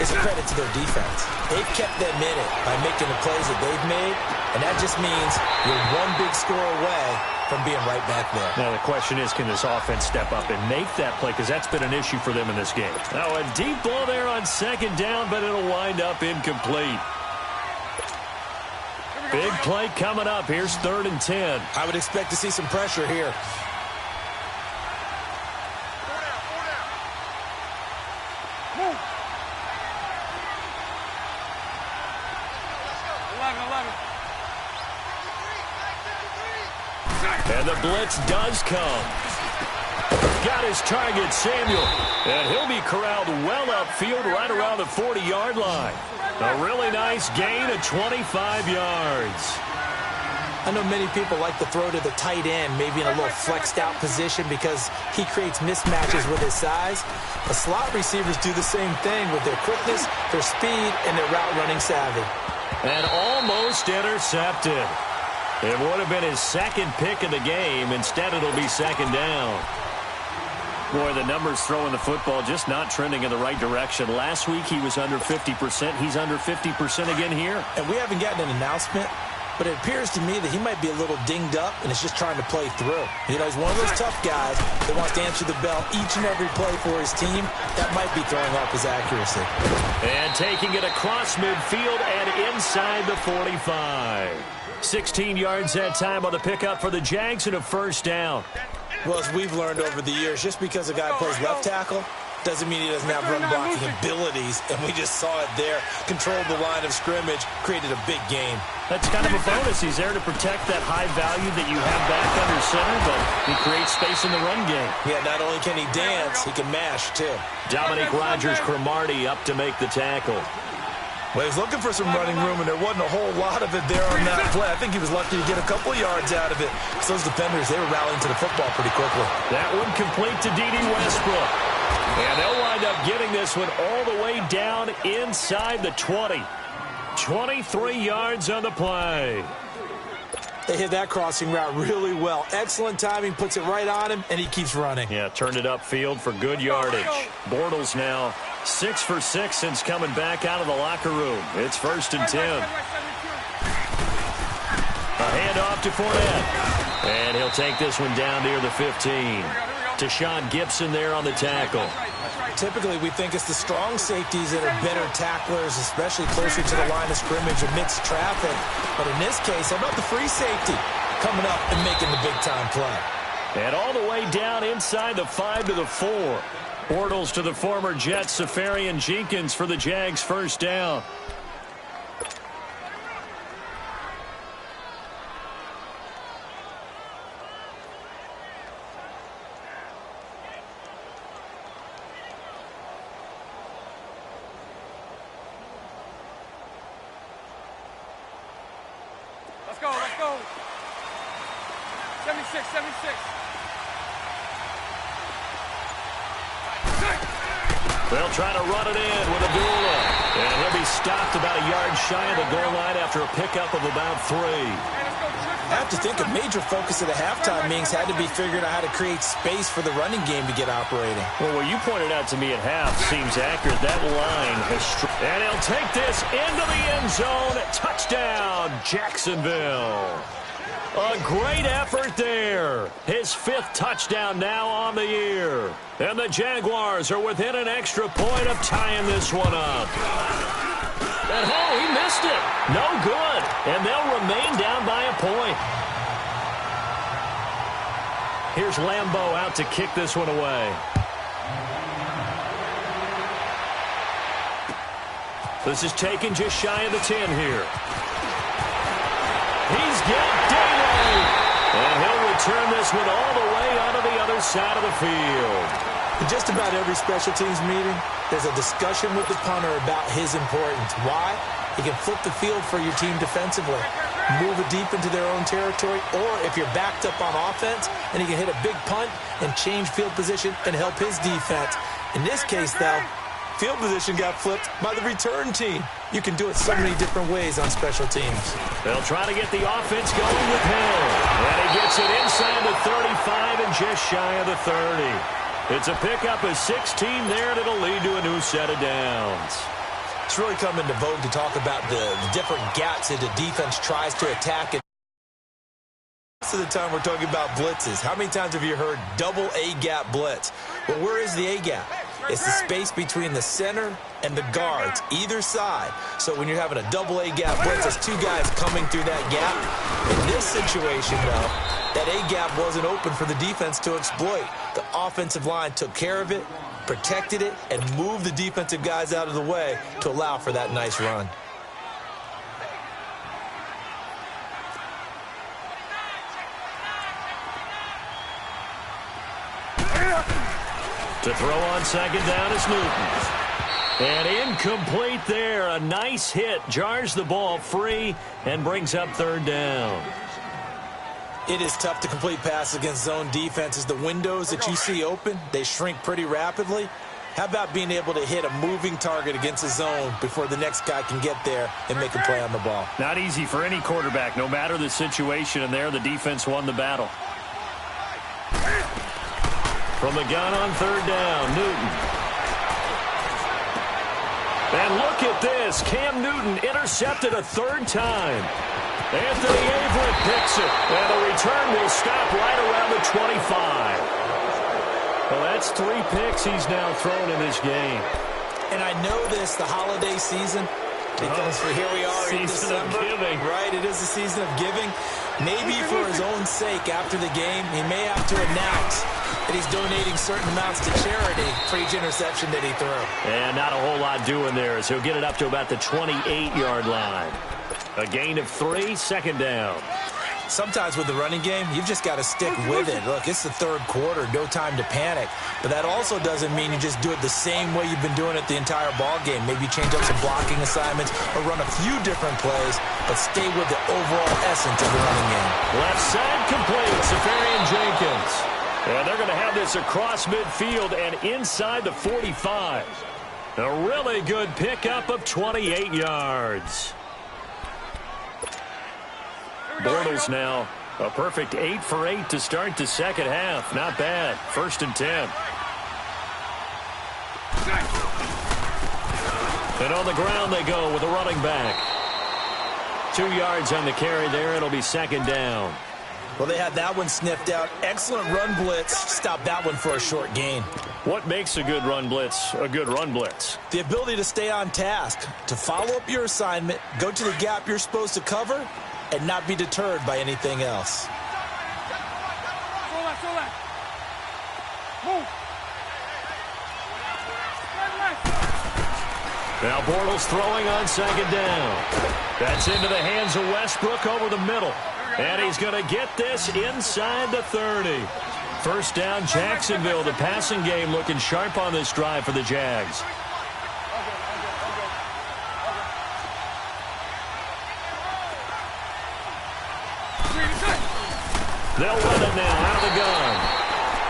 is a credit to their defense. They've kept them in it by making the plays that they've made, and that just means you're one big score away from being right back there. Now the question is, can this offense step up and make that play? Because that's been an issue for them in this game. Now a deep ball there on 2nd down, but it'll wind up incomplete. Big play coming up. Here's 3rd and 10. I would expect to see some pressure here. And the blitz does come. Got his target, Samuel. And he'll be corralled well upfield right around the 40-yard line. A really nice gain of 25 yards. I know many people like to throw to the tight end, maybe in a little flexed out position because he creates mismatches with his size. The slot receivers do the same thing with their quickness, their speed, and their route running savvy. And almost intercepted. It would have been his second pick of the game. Instead, it'll be second down. Boy, the numbers throwing the football just not trending in the right direction. Last week, he was under 50%. He's under 50% again here. And we haven't gotten an announcement, but it appears to me that he might be a little dinged up and is just trying to play through. You know, he's one of those tough guys that wants to answer the bell each and every play for his team. That might be throwing off his accuracy. And taking it across midfield and inside the 45. 16 yards that time on the pickup for the Jags and a first down. Well, as we've learned over the years, just because a guy plays left tackle doesn't mean he doesn't have run-blocking abilities, and we just saw it there. Controlled the line of scrimmage, created a big gain. That's kind of a bonus. He's there to protect that high value that you have back under center, but he creates space in the run game. Yeah, not only can he dance, he can mash, too. Dominic Rodgers-Cromartie up to make the tackle. Well, he was looking for some running room, and there wasn't a whole lot of it there on that play. I think he was lucky to get a couple yards out of it. So those defenders, they were rallying to the football pretty quickly. That one complete to D.D. Westbrook. And they'll wind up getting this one all the way down inside the 20. 23 yards on the play. They hit that crossing route really well. Excellent timing, puts it right on him, and he keeps running. Yeah, turned it upfield for good yardage. Bortles now 6 for 6 since coming back out of the locker room. It's 1st and 10. A handoff to Fournette. And he'll take this one down near the 15. Tashawn Gibson there on the tackle. Typically, we think it's the strong safeties that are better tacklers, especially closer to the line of scrimmage amidst traffic. But in this case, how about the free safety coming up and making the big-time play? And all the way down inside the 5 to the 4. Bortles to the former Jets, Safarian Jenkins for the Jags first down. Let's go. 76. They'll try to run it in with Abdullah. And he'll be stopped about a yard shy of the goal line after a pickup of about 3. I have to think a major focus of the halftime meetings had to be figuring out how to create space for the running game to get operating. Well, what you pointed out to me at half seems accurate. That line has... And he'll take this into the end zone. Touchdown, Jacksonville. A great effort there. His 5th touchdown now on the year. And the Jaguars are within an extra point of tying this one up. And he missed it. No good. And they'll remain down by a point. Here's Lambeau out to kick this one away. This is taken just shy of the 10 here. He's got daylight. And he'll return this one all the way onto the other side of the field. In just about every special teams meeting, there's a discussion with the punter about his importance. Why? He can flip the field for your team defensively, move it deep into their own territory, or if you're backed up on offense, and he can hit a big punt and change field position and help his defense. In this case, though, field position got flipped by the return team. You can do it so many different ways on special teams. They'll try to get the offense going with Hill. And he gets it inside the 35 and just shy of the 30. It's a pickup of 16 there, and it'll lead to a new set of downs. It's really come into vogue to talk about the different gaps that the defense tries to attack. And most of the time we're talking about blitzes. How many times have you heard double A-gap blitz? Well, where is the A-gap? It's the space between the center and the guards, either side. So when you're having a double A-gap blitz, there's 2 guys coming through that gap. In this situation, though, that A-gap wasn't open for the defense to exploit. The offensive line took care of it, protected it, and moved the defensive guys out of the way to allow for that nice run. To throw on second down is Newton. And incomplete there. A nice hit. Jars the ball free and brings up 3rd down. It is tough to complete passes against zone defenses. The windows that you see open, they shrink pretty rapidly. How about being able to hit a moving target against a zone before the next guy can get there and make a play on the ball? Not easy for any quarterback, no matter the situation, and there the defense won the battle. From the gun on third down, Newton. And look at this. Cam Newton intercepted a third time. Anthony Averett picks it, and the return will stop right around the 25. Well, that's 3 picks he's now thrown in this game. And I know this, the holiday season, because here we are in December. Season of giving. Right, it is the season of giving. Maybe for his own sake, after the game, he may have to announce that he's donating certain amounts to charity for each interception that he threw. And not a whole lot doing there, as he'll get it up to about the 28-yard line. A gain of 3, second down. Sometimes with the running game, you've just got to stick with it. Look, it's the third quarter, no time to panic. But that also doesn't mean you just do it the same way you've been doing it the entire ball game. Maybe change up some blocking assignments or run a few different plays, but stay with the overall essence of the running game. Left side complete, Safarian Jenkins. And they're going to have this across midfield and inside the 45. A really good pickup of 28 yards. Bortles now a perfect 8 for 8 to start the second half. Not bad. 1st and 10. And on the ground they go with a running back. 2 yards on the carry there. It'll be second down. Well, they had that one sniffed out. Excellent run blitz. Stop that one for a short gain. What makes a good run blitz a good run blitz? The ability to stay on task, to follow up your assignment, go to the gap you're supposed to cover, and not be deterred by anything else. Now Bortles throwing on second down. That's into the hands of Westbrook over the middle. And he's going to get this inside the 30. First down, Jacksonville. The passing game looking sharp on this drive for the Jags. They'll run it now out of the gun.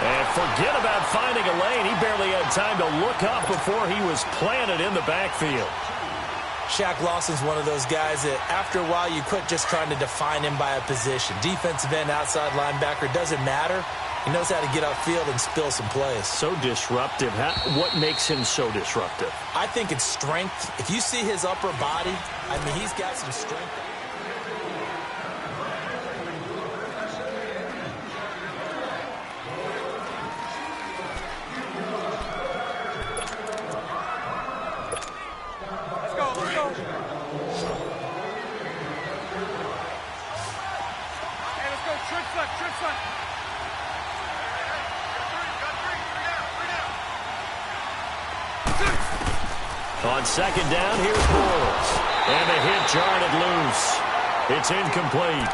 And forget about finding a lane. He barely had time to look up before he was planted in the backfield. Shaq Lawson's one of those guys that after a while you quit just trying to define him by a position. Defensive end, outside linebacker, doesn't matter. He knows how to get upfield and spill some plays. So disruptive. What makes him so disruptive? I think it's strength. If you see his upper body, I mean, he's got some strength. On second down, here's Bortles. And the hit jarred it loose. It's incomplete.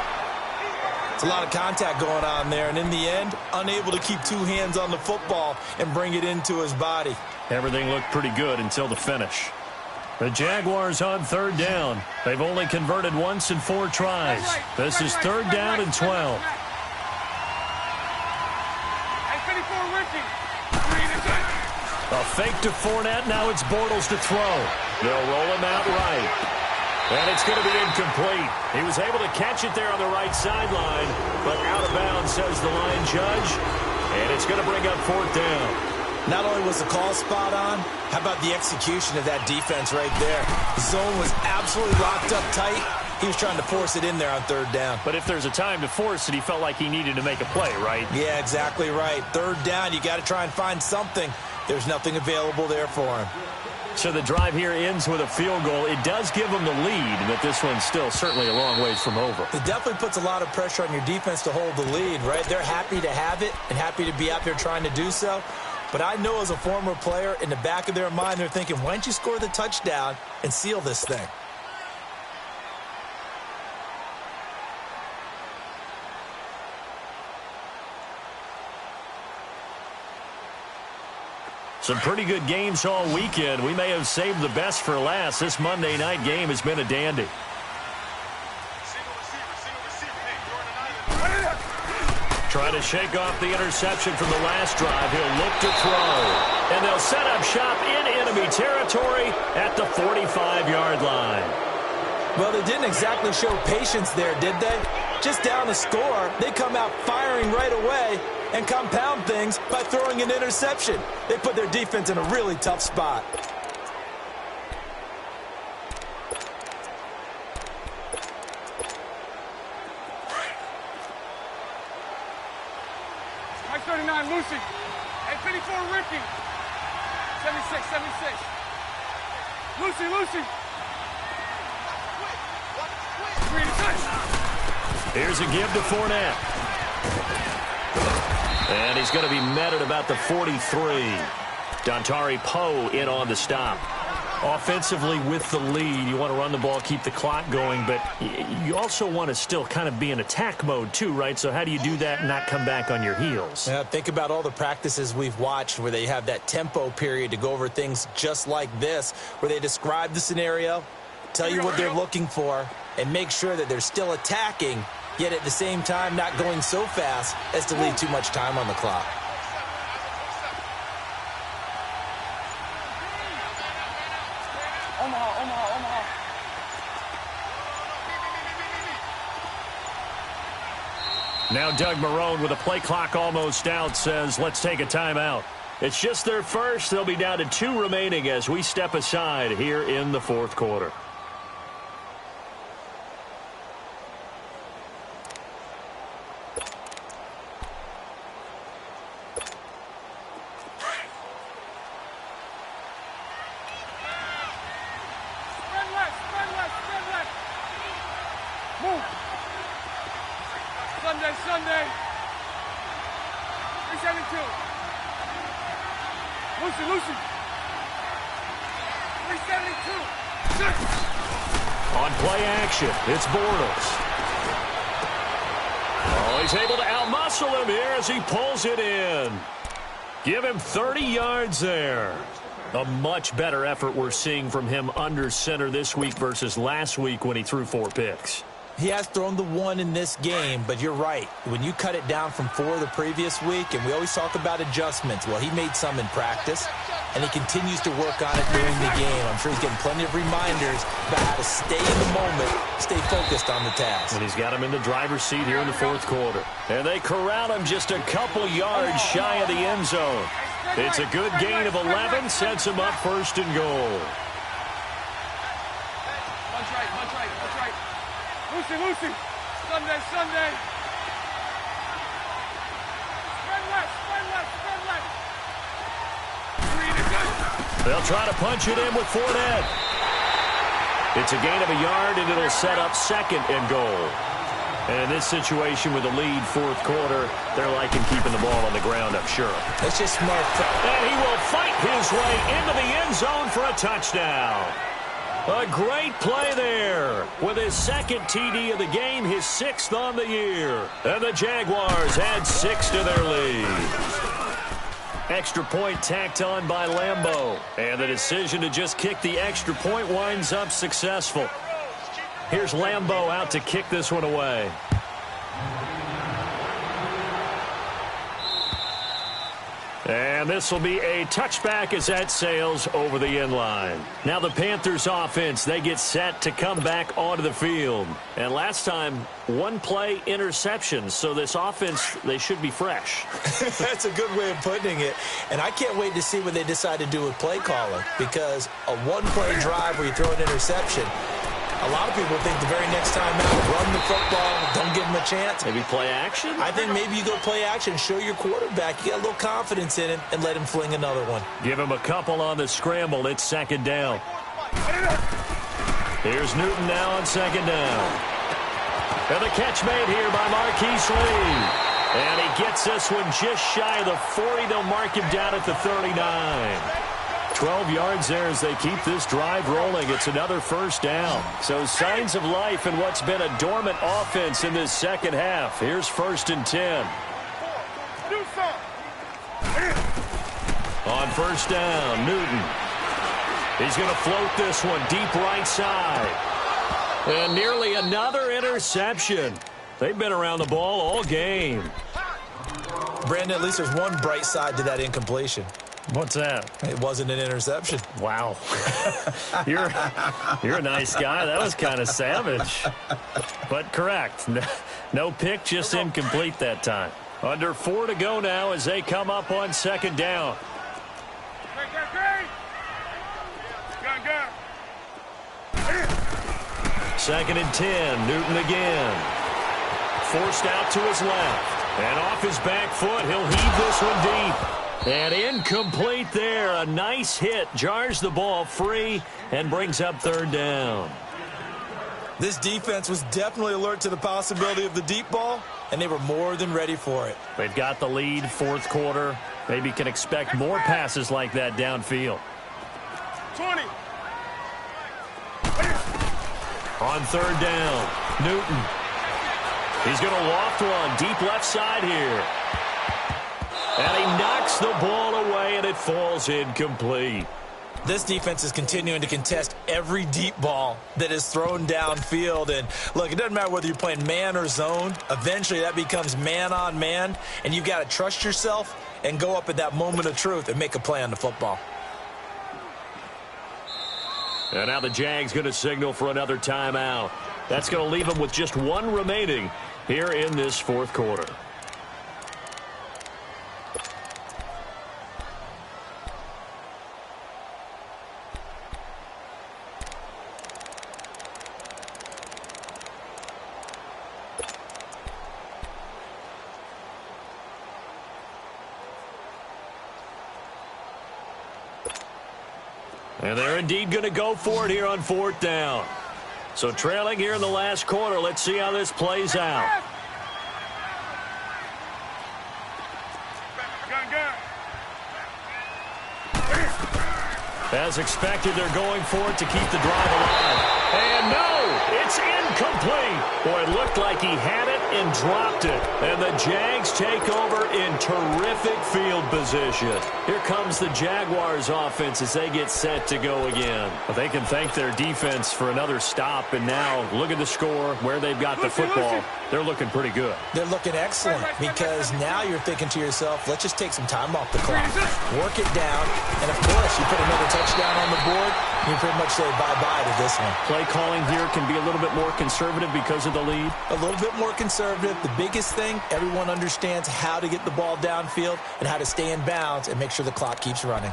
It's a lot of contact going on there, and in the end, unable to keep 2 hands on the football and bring it into his body. Everything looked pretty good until the finish. The Jaguars on third down. They've only converted once in 4 tries. This is third down and 12. A fake to Fournette. Now it's Bortles to throw. They'll roll him out right. And it's going to be incomplete. He was able to catch it there on the right sideline, but out of bounds, says the line judge. And it's going to bring up 4th down. Not only was the call spot on, how about the execution of that defense right there? The zone was absolutely locked up tight. He was trying to force it in there on third down. But if there's a time to force it, he felt like he needed to make a play, right? Yeah, exactly right. Third down, you got to try and find something. There's nothing available there for him. So the drive here ends with a field goal. It does give them the lead, but this one's still certainly a long ways from over. It definitely puts a lot of pressure on your defense to hold the lead, right? They're happy to have it and happy to be out there trying to do so. But I know as a former player, in the back of their mind, they're thinking, why don't you score the touchdown and seal this thing? Some pretty good games all weekend. We may have saved the best for last. This Monday night game has been a dandy. Trying to shake off the interception from the last drive. He'll look to throw. And they'll set up shop in enemy territory at the 45-yard line. Well, they didn't exactly show patience there, did they? Just down a score, they come out firing right away and compound things by throwing an interception. They put their defense in a really tough spot. Mike 39, Lucy. Hey, 54, Ricky. 76, 76. Lucy. Here's a give to Fournette. And he's going to be met at about the 43. Dontari Poe in on the stop. Offensively with the lead, you want to run the ball, keep the clock going, but you also want to still kind of be in attack mode too, right? So how do you do that and not come back on your heels? Yeah, think about all the practices we've watched where they have that tempo period to go over things just like this, where they describe the scenario, tell you what they're looking for, and make sure that they're still attacking, yet at the same time not going so fast as to leave too much time on the clock. Omaha. Now Doug Marrone with a play clock almost out says, let's take a timeout. It's just their first. They'll be down to 2 remaining as we step aside here in the fourth quarter. Sunday. 372. Lucy. 372. On play action, it's Bortles. Oh, he's able to outmuscle him here as he pulls it in. Give him 30 yards there. A much better effort we're seeing from him under center this week versus last week when he threw 4 picks. He has thrown the 1 in this game, but you're right. When you cut it down from 4 the previous week, and we always talk about adjustments, well, he made some in practice, and he continues to work on it during the game. I'm sure he's getting plenty of reminders about how to stay in the moment, stay focused on the task. And he's got him in the driver's seat here in the fourth quarter. And they corral him just a couple yards shy of the end zone. It's a good gain of 11, sets him up first and goal. Punch right. Lucy. Sunday. Spread left. They'll try to punch it in with Fournette. It's a gain of a yard, and it'll set up second and goal. And in this situation with the lead, fourth quarter, they're liking keeping the ball on the ground, I'm sure. That's just smart. And he will fight his way into the end zone for a touchdown. A great play there with his second TD of the game, his 6th on the year. And the Jaguars add 6 to their lead. Extra point tacked on by Lambeau. And the decision to just kick the extra point winds up successful. Here's Lambeau out to kick this one away. And this will be a touchback as that sails over the end line. Now the Panthers offense, they get set to come back onto the field. And last time, 1 play interception. So this offense, they should be fresh. That's a good way of putting it. And I can't wait to see what they decide to do with play calling. Because a 1-play drive where you throw an interception, a lot of people think the very next time out, run the football, don't give him a chance. Maybe play action? I think maybe you go play action, show your quarterback, you got a little confidence in him, and let him fling another one. Give him a couple on the scramble. It's second down. Here's Newton now on second down. And the catch made here by Marquise Lee. And he gets this one just shy of the 40. They'll mark him down at the 39. 12 yards there as they keep this drive rolling. It's another first down. So signs of life in what's been a dormant offense in this second half. Here's 1st and 10. On first down, Newton. He's going to float this one deep right side. And nearly another interception. They've been around the ball all game. Brandon, at least there's one bright side to that incompletion. What's that? It wasn't an interception. Wow. You're a nice guy. That was kind of savage. But correct. No pick, just incomplete that time. Under 4 to go now as they come up on second down. Second and 10. Newton again. Forced out to his left. And off his back foot, he'll heave this one deep. And incomplete there. A nice hit. Jars the ball free and brings up third down. This defense was definitely alert to the possibility of the deep ball, and they were more than ready for it. They've got the lead, fourth quarter. Maybe can expect more passes like that downfield. 20. On third down, Newton. He's going to loft one deep left side here. And he knocks the ball away, and it falls incomplete. This defense is continuing to contest every deep ball that is thrown downfield. And, look, it doesn't matter whether you're playing man or zone. Eventually, that becomes man on man, and you've got to trust yourself and go up at that moment of truth and make a play on the football. And now the Jags going to signal for another timeout. That's going to leave them with just one remaining here in this fourth quarter. And they're indeed going to go for it here on fourth down. So trailing here in the last quarter. Let's see how this plays out. As expected, they're going for it to keep the drive alive. And no, it's incomplete. Boy, it looked like he had it and dropped it. And the Jags take over in terrific field position. Here comes the Jaguars offense as they get set to go again. Well, they can thank their defense for another stop. And now look at the score, where they've got the football. They're looking pretty good. They're looking excellent because now you're thinking to yourself, let's just take some time off the clock, work it down, and of course you put another touchdown on the board, you pretty much say bye-bye to this one. Play calling here can be a little bit more conservative because of the lead. A little bit more conservative. The biggest thing, everyone understands how to get the ball downfield and how to stay in bounds and make sure the clock keeps running.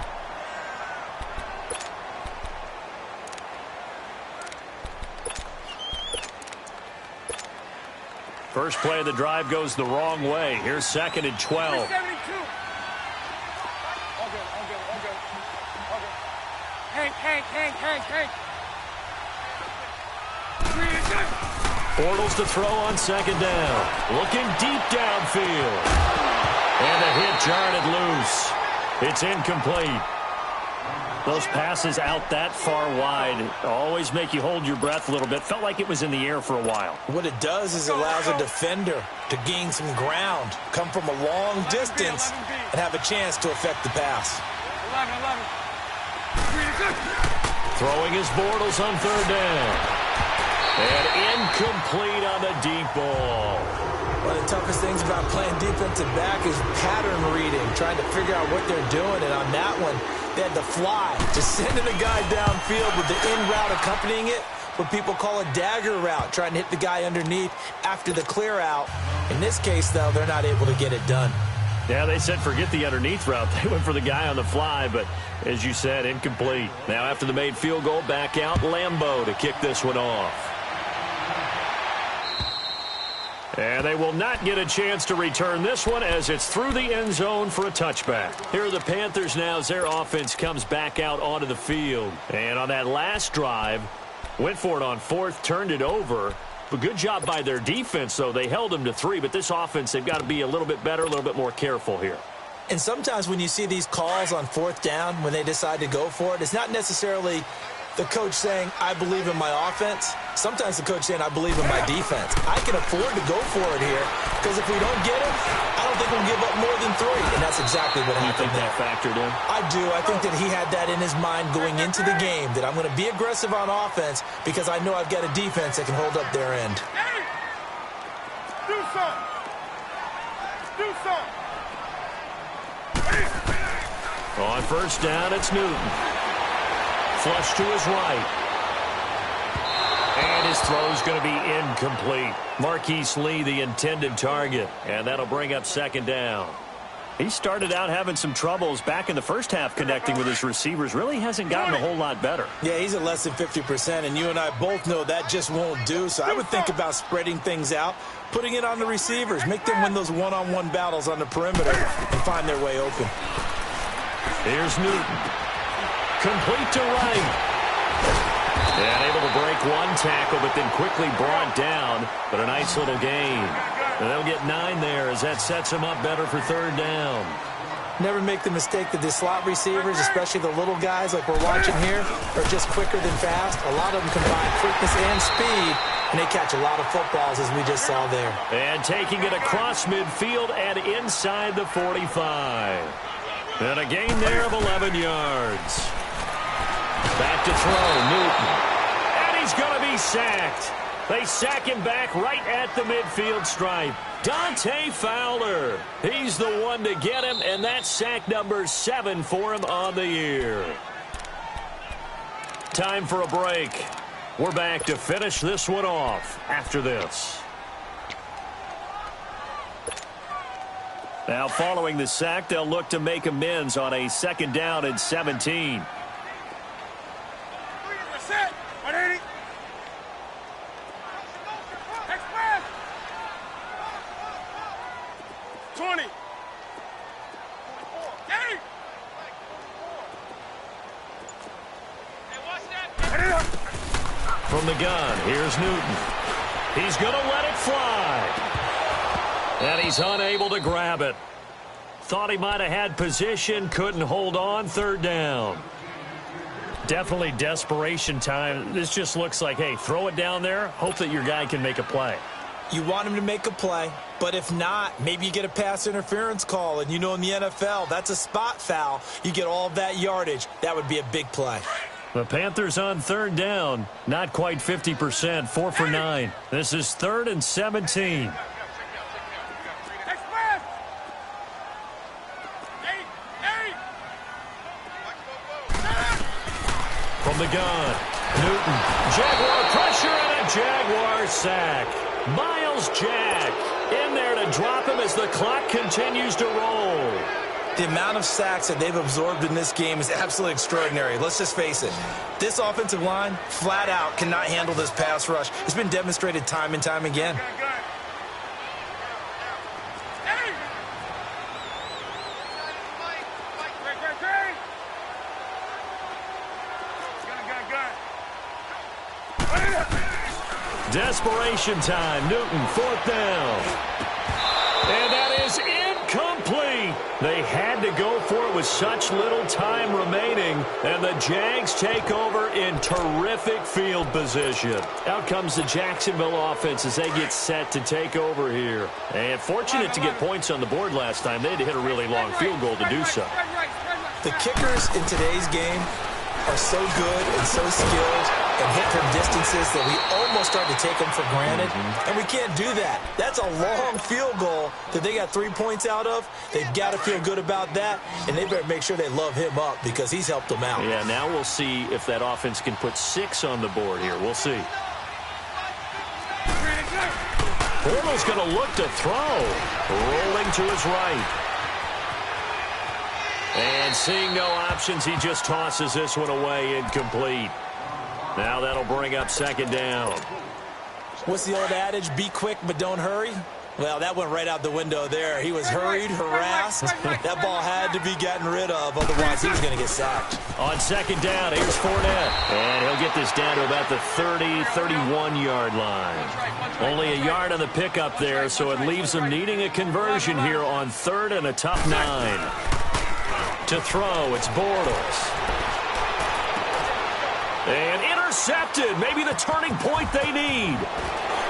First play of the drive goes the wrong way. Here's second and 12. Hank. Bortles to throw on second down. Looking deep downfield. And a hit jarred it loose. It's incomplete. Those passes out that far wide always make you hold your breath a little bit. Felt like it was in the air for a while. What it does is it allows a defender to gain some ground, come from a long distance, and have a chance to affect the pass. 11. Throwing his Bortles on third down. And incomplete on the deep ball. One of the toughest things about playing defensive back is pattern reading, trying to figure out what they're doing. And on that one, they had to fly, just sending the guy downfield with the in route accompanying it, what people call a dagger route, trying to hit the guy underneath after the clear out. In this case, though, they're not able to get it done. Yeah, they said forget the underneath route. They went for the guy on the fly, but as you said, incomplete. Now after the made field goal, back out Lambeau to kick this one off. And they will not get a chance to return this one as it's through the end zone for a touchback. Here are the Panthers now as their offense comes back out onto the field. And on that last drive, went for it on fourth, turned it over. A good job by their defense, though. They held them to 3, but this offense, they've got to be a little bit better, a little bit more careful here. And sometimes when you see these calls on fourth down, when they decide to go for it, it's not necessarily the coach saying, I believe in my offense. Sometimes the coach saying, I believe in my defense. I can afford to go for it here because if we don't get it, I don't think we'll give up more than 3. And that's exactly what happened there. You think that factored in? I do. I think that he had that in his mind going into the game, that I'm going to be aggressive on offense because I know I've got a defense that can hold up their end. Do something. On first down, it's Newton. Flush to his right. And his throw's going to be incomplete. Marquise Lee, the intended target. And that'll bring up second down. He started out having some troubles back in the first half connecting with his receivers. Really hasn't gotten a whole lot better. Yeah, he's at less than 50%, and you and I both know that just won't do. So I would think about spreading things out, putting it on the receivers, make them win those one-on-one battles on the perimeter and find their way open. Here's Newton. Complete to right. And able to break one tackle, but then quickly brought down. But a nice little gain. And they'll get 9 there as that sets them up better for third down. Never make the mistake that the slot receivers, especially the little guys like we're watching here, are just quicker than fast. A lot of them combine quickness and speed, and they catch a lot of footballs, as we just saw there. And taking it across midfield and inside the 45. And a gain there of 11 yards. Back to throw, Newton. And he's going to be sacked. They sack him back right at the midfield stripe. Dante Fowler. He's the one to get him, and that's sack number 7 for him on the year. Time for a break. We're back to finish this one off after this. Now, following the sack, they'll look to make amends on a second down and 17. Set. 180. Next pass. 20. Hey. From the gun, here's Newton. He's going to let it fly. And he's unable to grab it. Thought he might have had position, couldn't hold on, third down. Definitely desperation time. This just looks like, hey, throw it down there, hope that your guy can make a play. You want him to make a play, but if not, maybe you get a pass interference call, and you know in the NFL, that's a spot foul. You get all of that yardage. That would be a big play. The Panthers on third down, not quite 50%, 4 for 9. This is 3rd and 17. From the gun, Newton, Jaguar pressure and a Jaguar sack. Miles Jack in there to drop him as the clock continues to roll. The amount of sacks that they've absorbed in this game is absolutely extraordinary. Let's just face it. This offensive line, flat out, cannot handle this pass rush. It's been demonstrated time and time again. Desperation time. Newton, 4th down. And that is incomplete. They had to go for it with such little time remaining. And the Jags take over in terrific field position. Out comes the Jacksonville offense as they get set to take over here. And fortunate to get points on the board last time. They had to hit a really long field goal to do so. The kickers in today's game are so good and so skilled and hit from distances that we almost start to take them for granted. And we can't do that. That's a long field goal that they got 3 points out of. They've got to feel good about that, and they better make sure they love him up because he's helped them out. Yeah, now we'll see if that offense can put 6 on the board here. We'll see. Bortles going to look to throw. Rolling to his right. And seeing no options, he just tosses this one away, incomplete. Now that'll bring up second down. What's the old adage? Be quick, but don't hurry. Well, that went right out the window there. He was hurried, harassed. That ball had to be gotten rid of, otherwise he was going to get sacked. On second down, here's Fournette. And he'll get this down to about the 30, 31-yard line. Only a yard on the pickup there, so it leaves him needing a conversion here on 3rd and a tough 9. To throw, it's Bortles. And intercepted. Maybe the turning point they need.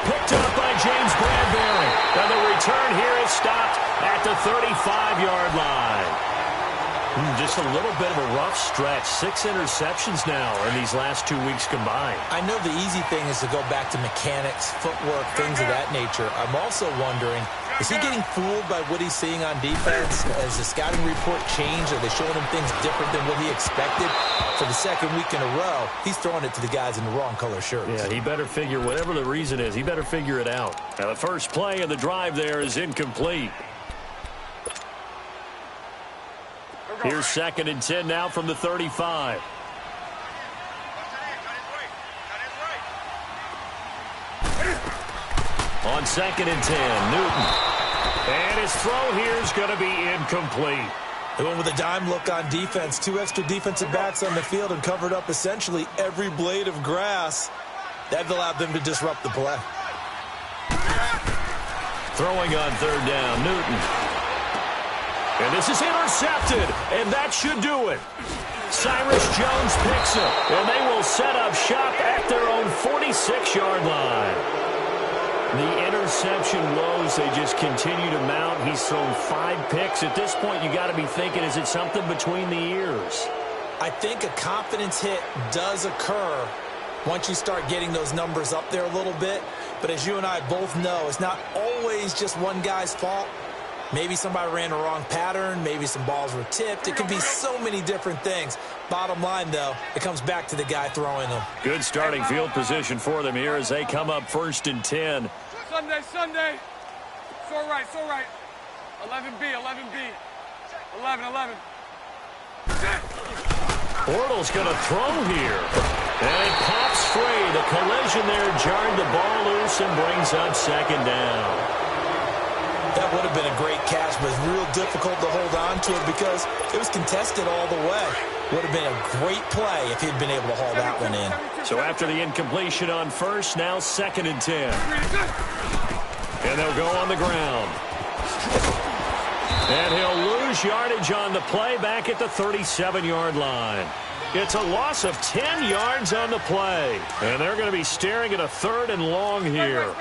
Picked up by James Bradbury. And the return here is stopped at the 35-yard line. Just a little bit of a rough stretch. 6 interceptions now in these last 2 weeks combined. I know the easy thing is to go back to mechanics, footwork, things of that nature. I'm also wondering Is he getting fooled by what he's seeing on defense? Has the scouting report changed? Are they showing him things different than what he expected? For the second week in a row, he's throwing it to the guys in the wrong color shirts. Yeah, he better figure, whatever the reason is, he better figure it out. Now, the first play of the drive there is incomplete. Here's 2nd and 10 now from the 35. On 2nd and 10, Newton. And his throw here is going to be incomplete. They went with a dime look on defense. 2 extra defensive backs on the field and covered up essentially every blade of grass. That allowed them to disrupt the play. Throwing on 3rd down, Newton. And this is intercepted, and that should do it. Cyrus Jones picks it, and they will set up shop at their own 46-yard line. The interception woes, they just continue to mount. He's thrown 5 picks. At this point, you got to be thinking, is it something between the ears? I think a confidence hit does occur once you start getting those numbers up there a little bit. But as you and I both know, it's not always just one guy's fault. Maybe somebody ran the wrong pattern. Maybe some balls were tipped. It could be so many different things. Bottom line, though, it comes back to the guy throwing them. Good starting field position for them here as they come up 1st and 10. Sunday. So right. 11B. 11. Bortles going to throw here. And it pops free. The collision there jarred the ball loose and brings up 2nd down. That would have been a great catch, but it's real difficult to hold on to it because it was contested all the way. Would have been a great play if he'd been able to haul that one in. So after the incompletion on 1st, now 2nd and 10. And they'll go on the ground. And he'll lose yardage on the play back at the 37-yard line. It's a loss of 10 yards on the play. And they're going to be staring at a 3rd and long here.